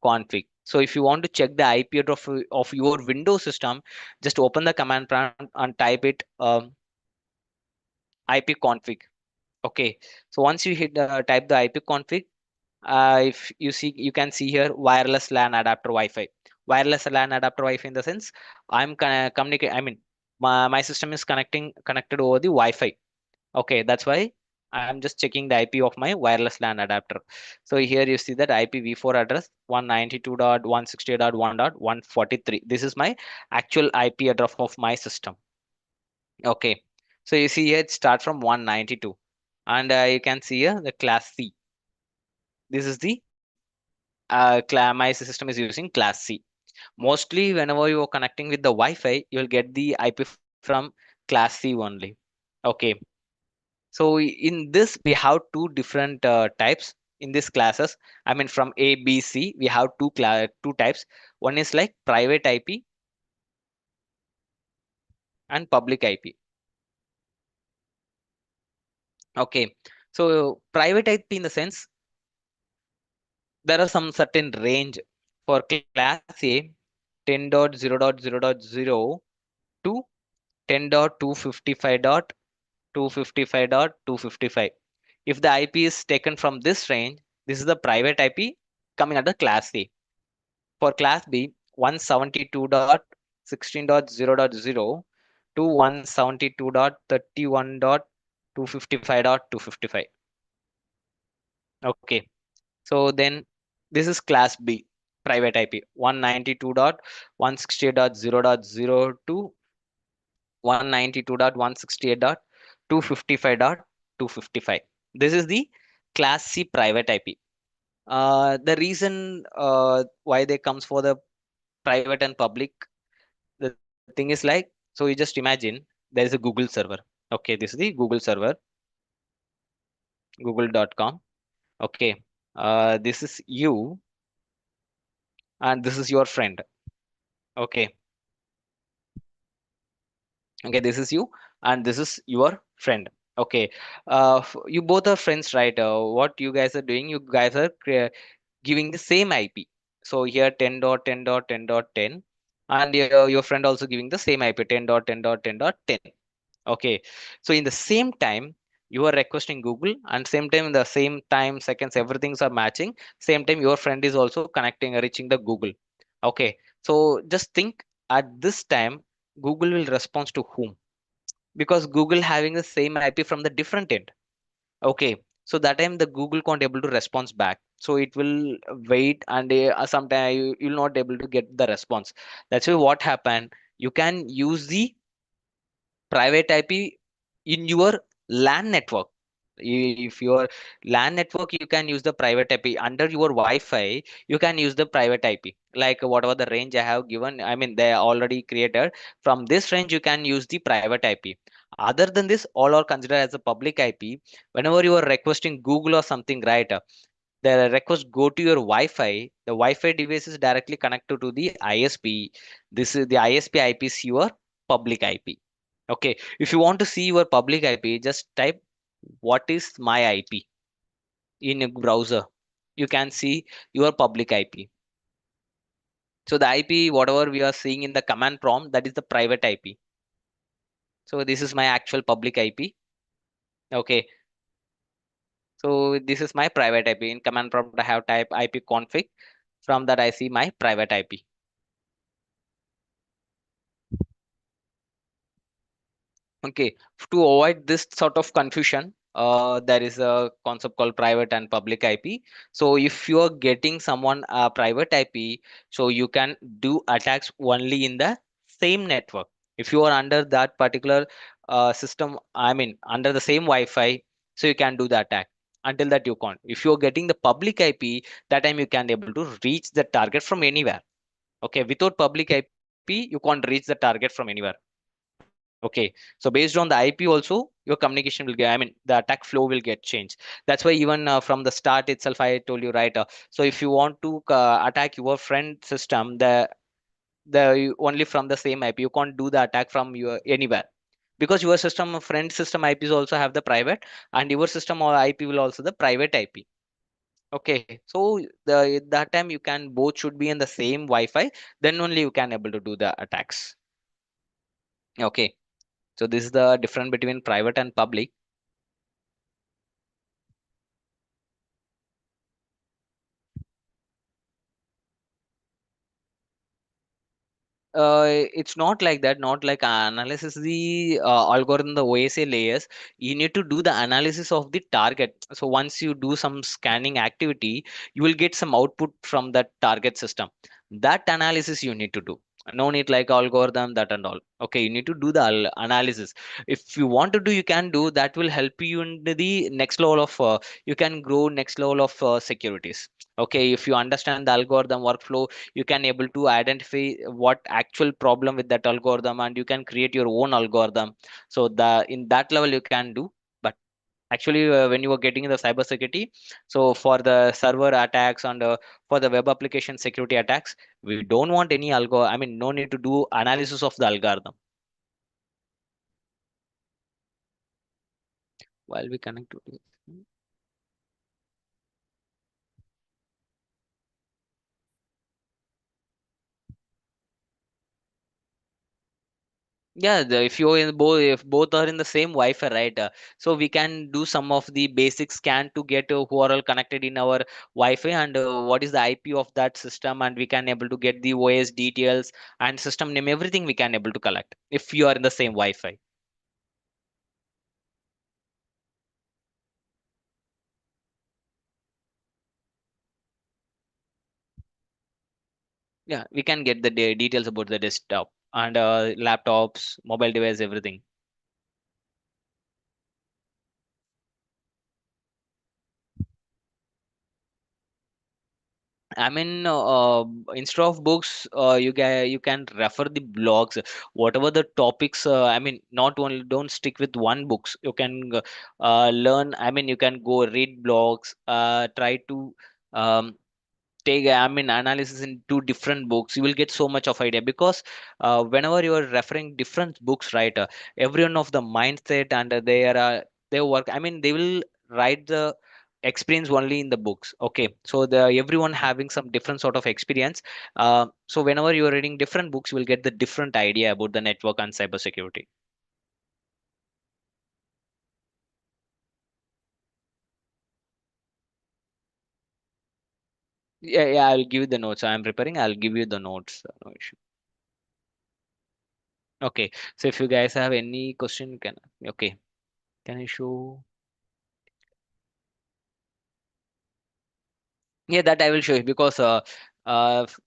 config. So if you want to check the IP address of your Windows system, just open the command prompt and type it IP config. Okay. So once you hit type the IP config, if you see, you can see here wireless LAN adapter Wi-Fi. Wireless LAN adapter Wi-Fi in the sense I'm communicating. I mean, my system is connected over the Wi-Fi. Okay, that's why I'm just checking the IP of my wireless LAN adapter. So here you see that IPv4 address 192.168.1.143. This is my actual IP address of my system. Okay, so you see here it start from 192, and you can see here the class C. This is the my system is using class C. Mostly whenever you are connecting with the Wi-Fi, you will get the IP from class C only. Okay. So in this we have two different types in these classes. I mean from A, B, C we have two types. One is like private IP and public IP. Okay. So private IP in the sense there are some certain range for class A 10.0.0.0 to 10.255.255.255. If the IP is taken from this range, this is the private IP coming under class A. For class B, 172.16.0.0 to 172.31.255.255. Okay. So then this is class B, private IP 192.168.0.0 to 192.168.255.255. This is the class C private IP. The reason why they comes for the private and public, the thing is like, so you just imagine there is a Google server. Okay, this is the Google server, google.com. Okay, this is you and this is your friend. Okay, okay, this is you and this is your friend. Okay, you both are friends, right? What you guys are doing, you guys are giving the same IP. So here 10.10.10.10, and your friend also giving the same IP 10.10.10.10. Okay, so in the same time you are requesting Google, and same time in the same time seconds everything's are matching. Same time your friend is also connecting, reaching the Google. Okay, so just think, at this time Google will respond to whom? Because Google having the same IP from the different end. Okay, so that time the Google can't able to respond back, so it will wait, and sometime you'll not able to get the response. That's why what happened, you can use the private IP in your LAN network. If your LAN network, you can use the private IP. Under your Wi-Fi, you can use the private IP. Like whatever the range I have given, I mean they are already created. From this range, you can use the private IP. Other than this, all are considered as a public IP. Whenever you are requesting Google or something, right? The request go to your Wi-Fi. The Wi-Fi device is directly connected to the ISP. This is the ISP IP is your public IP. Okay, if you want to see your public IP, just type what is my IP in a browser. You can see your public IP. So the IP, whatever we are seeing in the command prompt, that is the private IP. So this is my actual public IP. Okay, so this is my private IP. In command prompt, I have type IP config. From that, I see my private IP. Okay, to avoid this sort of confusion, there is a concept called private and public IP. So if you are getting someone a private IP, so you can do attacks only in the same network. If you are under that particular system, I mean under the same Wi-Fi, so you can do the attack. Until that you can't. If you are getting the public IP, that time you can able to reach the target from anywhere. Okay, without public IP, you can't reach the target from anywhere. Okay, so based on the IP also, your communication will get, I mean, the attack flow will get changed. That's why even from the start itself, I told you, right? So if you want to attack your friend system, only from the same IP, you can't do the attack from your anywhere, because your system, friend system IPs also have the private, and your system or IP will also the private IP. Okay, so that time you can both should be in the same Wi-Fi, then only you can able to do the attacks. Okay. So this is the difference between private and public. It's not like that, not like analysis the algorithm, the OSA layers. You need to do the analysis of the target. So once you do some scanning activity, you will get some output from that target system. That analysis you need to do. No need like algorithm that and all. Okay, you need to do the analysis. If you want to do, you can do. That will help you in the next level of. You can grow next level of securities. Okay, if you understand the algorithm workflow, you can able to identify what actual problem with that algorithm, and you can create your own algorithm. So the in that level you can do. But actually when you are getting in the cyber security, so for the server attacks and for the web application security attacks, we don't want any algo, I mean no need to do analysis of the algorithm while we connect to this. Yeah, if you in both, if both are in the same Wi-Fi, right? So we can do some of the basic scan to get who are all connected in our Wi-Fi, and what is the IP of that system, and we can able to get the OS details and system name, everything we can able to collect if you are in the same Wi-Fi. Yeah, we can get the details about the desktop and laptops, mobile device, everything. I mean, instead of books, you can refer the blogs, whatever the topics. I mean, not only don't stick with one books. You can learn. I mean, you can go read blogs. Try to um, take analysis in two different books. You will get so much of idea because whenever you are referring different books, right, everyone of the mindset and their work, they will write the experience only in the books. Okay, so the everyone having some different sort of experience. So whenever you are reading different books, you will get the different idea about the network and cybersecurity. Yeah, I'll give you the notes. I'm preparing, I'll give you the notes. No issue. Okay, so if you guys have any question, you can. Okay, can I show? Yeah, that I will show you because f-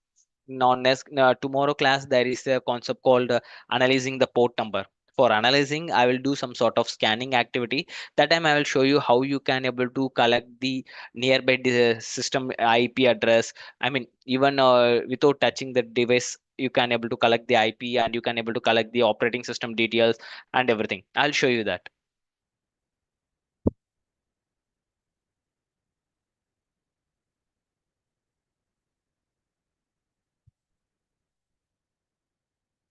next tomorrow class there is a concept called analyzing the port number. For analyzing, I will do some sort of scanning activity. That time I will show you how you can able to collect the nearby system IP address. Even without touching the device, you can able to collect the IP and you can able to collect the operating system details and everything. I'll show you that.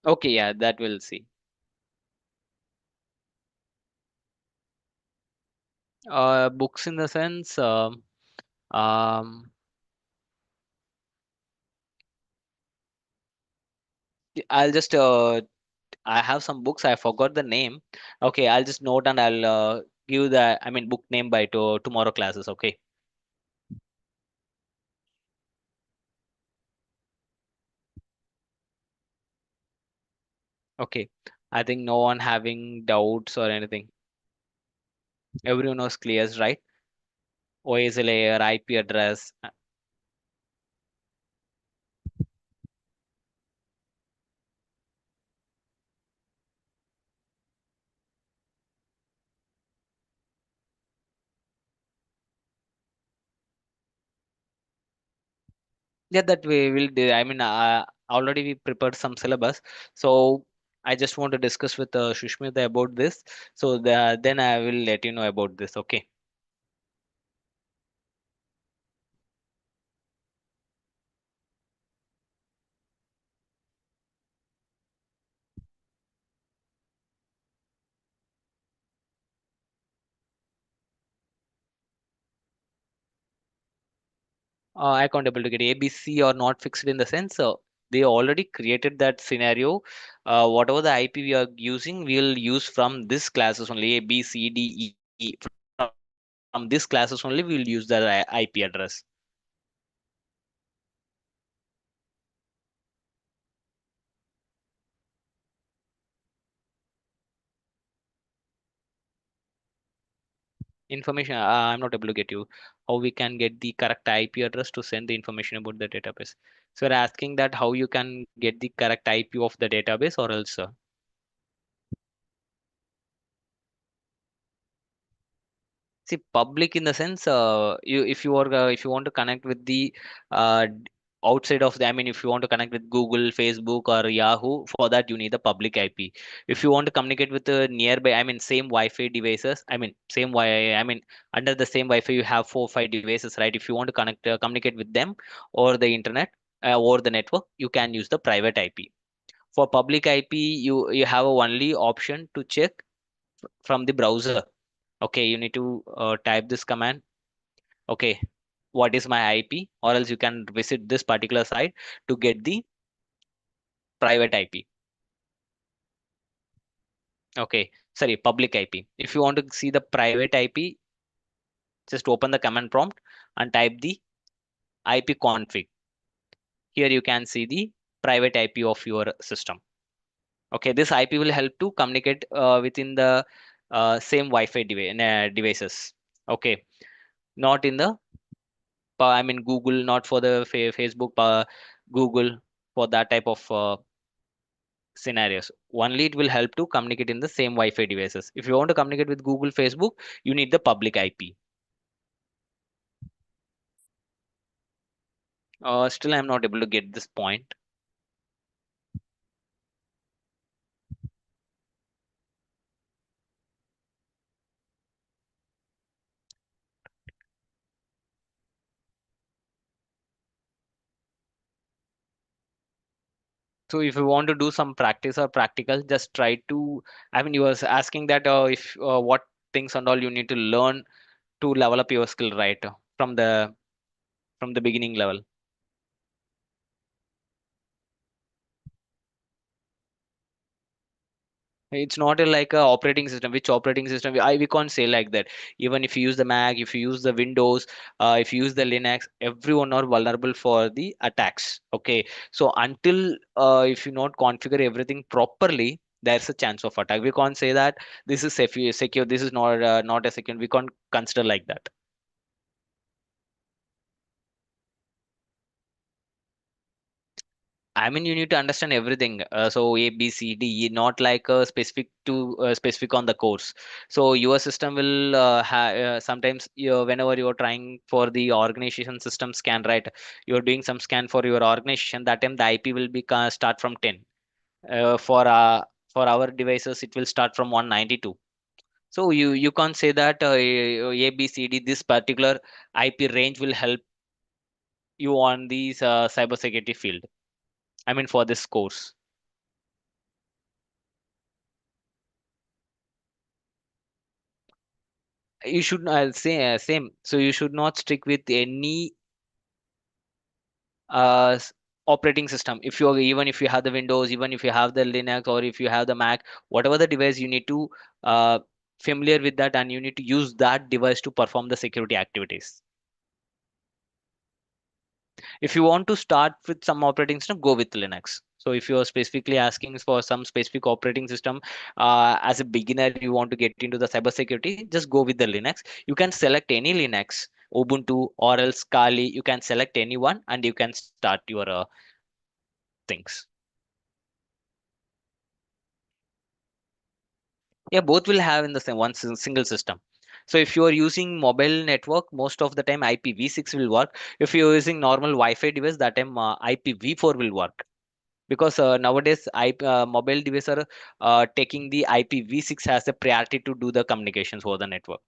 Okay, yeah, that we'll see. Books in the sense. Um, I'll just I have some books. I forgot the name. Okay, I'll just note and I'll give the book name by tomorrow classes. Okay. Okay. I think no one having doubts or anything. Everyone was clear, right? OS layer, IP address. Yeah, that we will do. Already we prepared some syllabus. So I just want to discuss with Shushmita about this. So then I will let you know about this. Okay. I can't able to get ABC or not fixed in the sense they already created that scenario. Whatever the IP we are using, we'll use from this classes only A, B, C, D, E. From this classes only, we'll use the IP address. Information, I'm not able to get you. How we can get the correct IP address to send the information about the database? So we're asking that how you can get the correct IP of the database or else. See, public in the sense, if you want to connect with the outside of the, if you want to connect with Google, Facebook, or Yahoo, for that you need the public IP. If you want to communicate with the nearby, same Wi-Fi devices, same Wi, under the same Wi-Fi you have 4 5 devices, right? If you want to communicate with them or the internet or the network, you can use the private IP. For public IP, you have a only option to check from the browser. Okay, you need to type this command. Okay, what is my IP? Or else you can visit this particular site to get the private IP. Okay, sorry, public IP. If you want to see the private IP, just open the command prompt and type the IP config. Here you can see the private IP of your system. Okay, this IP will help to communicate within the same Wi-Fi devices. Okay, not in the Google, not for the Facebook, Google. for that type of scenarios. Only it will help to communicate in the same Wi-Fi devices. If you want to communicate with Google, Facebook, you need the public IP. Still, I'm not able to get this point. So if you want to do some practice or practical, just try to. I mean, you was asking that if what things and all you need to learn to level up your skill, right? From the beginning level. It's not like a operating system. Which operating system? We can't say like that. Even if you use the Mac, if you use the Windows, if you use the Linux, everyone are vulnerable for the attacks. Okay, so until if you not configure everything properly, there's a chance of attack. We can't say that this is secure. This is not a secure. We can't consider like that. I mean, you need to understand everything. So A, B, C, D, not like specific on the course. So your system will sometimes whenever you are trying for the organization system scan, right? You are doing some scan for your organization. That time the IP will be start from 10. For our devices, it will start from 192. So you can't say that A, B, C, D. This particular IP range will help you on these cybersecurity field. I mean, for this course. You should I'll say same, so you should not stick with any operating system. If you even if you have the Windows, even if you have the Linux, or if you have the Mac, whatever the device, you need to uh, familiar with that, and you need to use that device to perform the security activities. If you want to start with some operating system, go with Linux. So if you're specifically asking for some specific operating system, as a beginner, you want to get into the cybersecurity, just go with the Linux. You can select any Linux, Ubuntu or else Kali. You can select anyone and you can start your things. Yeah, both will have in the same single system. So if you are using mobile network, most of the time IPv6 will work. If you're using normal Wi-Fi device, that time IPv4 will work. Because nowadays mobile devices are taking the IPv6 as a priority to do the communications over the network.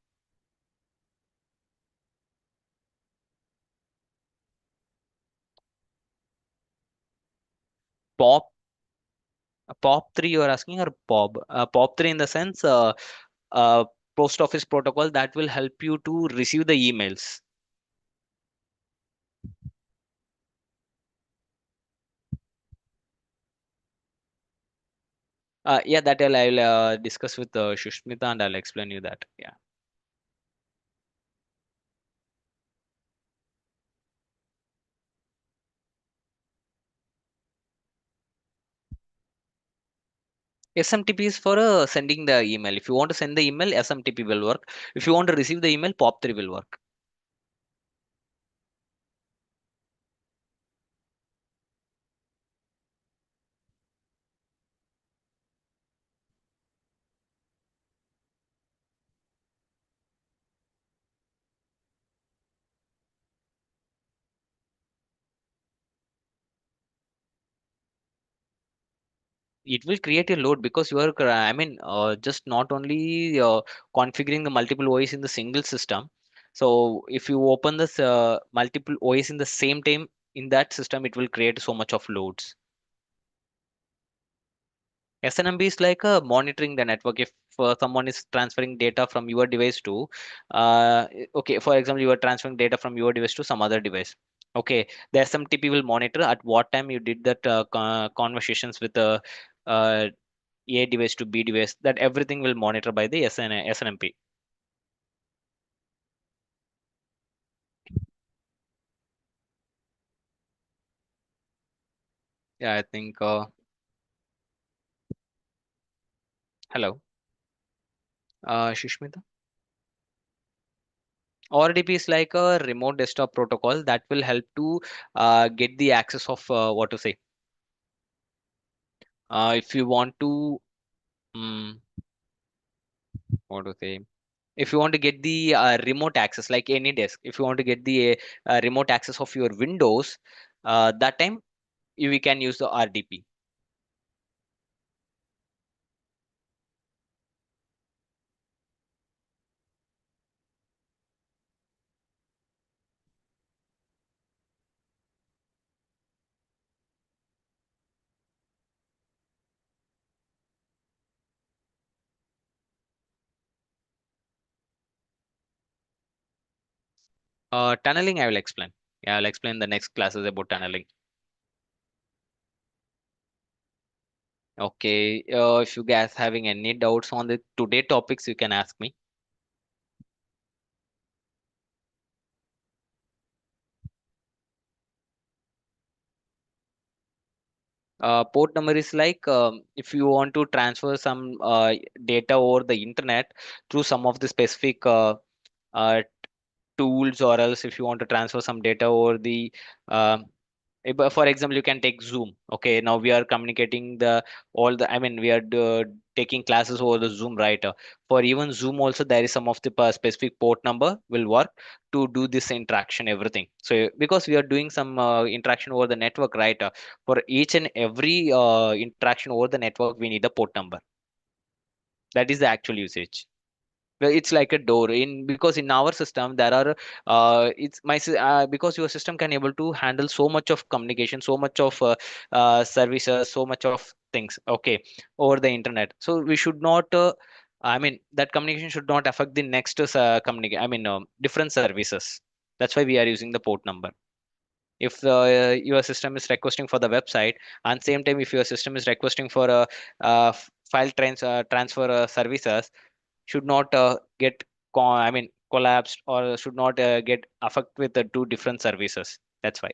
POP POP 3 you are asking, or POB? POP 3 in the sense uh, post office protocol that will help you to receive the emails. Yeah, that I'll discuss with Shushmita and I'll explain you that. Yeah. SMTP is for sending the email. If you want to send the email, SMTP will work. If you want to receive the email, POP 3 will work. It will create a load because you are I mean just not only configuring the multiple OS in the single system. So if you open this multiple OS in the same time in that system, it will create so much of loads. SNMP is like monitoring the network. If someone is transferring data from your device to, okay, for example, you are transferring data from your device to some other device. Okay, the SMTP will monitor at what time you did that conversations with uh, A device to B device. That everything will monitor by the SNMP. Yeah, I think. Hello, Shishmita. RDP is like a remote desktop protocol that will help to get the access of what to say. If you want to, what to say? If you want to get the remote access, like any desk, if you want to get the remote access of your Windows, that time we can use the RDP. Tunneling, I will explain. Yeah, I'll explain the next classes about tunneling. Okay, if you guys having any doubts on the today topics, you can ask me. Port number is like if you want to transfer some data over the internet through some of the specific uh, tools, or else if you want to transfer some data over the uh, for example, you can take Zoom. Okay, now we are communicating the all the, I mean, we are taking classes over the Zoom, right? For even Zoom also, there is some of the specific port number will work to do this interaction, everything. So because we are doing some interaction over the network, right? For each and every interaction over the network, we need a port number. That is the actual usage. Well, it's like a door in, because in our system there are because your system can able to handle so much of communication, so much of services, so much of things, okay, over the internet. So we should not I mean, that communication should not affect the next communicate, I mean, different services. That's why we are using the port number. If your system is requesting for the website, and same time if your system is requesting for a transfer services, should not get I mean collapsed, or should not get affect with the two different services. That's why.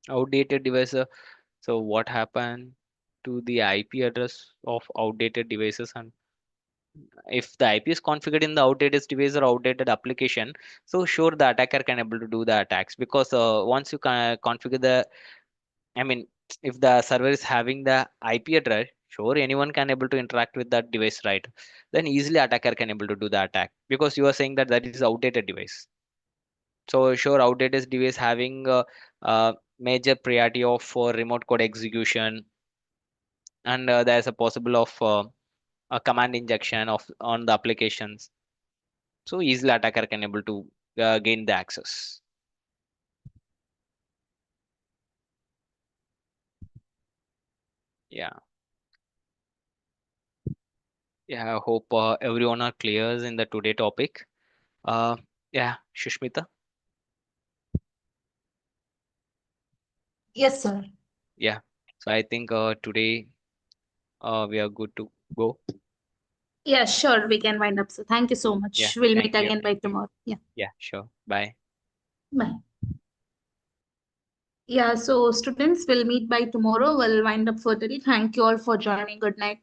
Outdated device. So what happened to the IP address of outdated devices? And if the IP is configured in the outdated device or outdated application, so sure the attacker can able to do the attacks, because once you can configure the, I mean, if the server is having the IP address, sure anyone can able to interact with that device, right? Then easily attacker can able to do the attack, because you are saying that that is outdated device. So sure, outdated device having major priority of remote code execution, and there's a possible of a command injection of on the applications. So easily attacker can able to gain the access. Yeah, yeah. I hope everyone are clear in the today topic. Uh, yeah, Shushmita. Yes, sir. Yeah. So I think today we are good to go. Yeah, sure. We can wind up. So thank you so Yeah. much. We'll meet Thank you. again by Thank you. tomorrow. Yeah. Yeah. Sure. Bye. Bye. Yeah, so students will meet by tomorrow. We'll wind up for today. Thank you all for joining. Good night.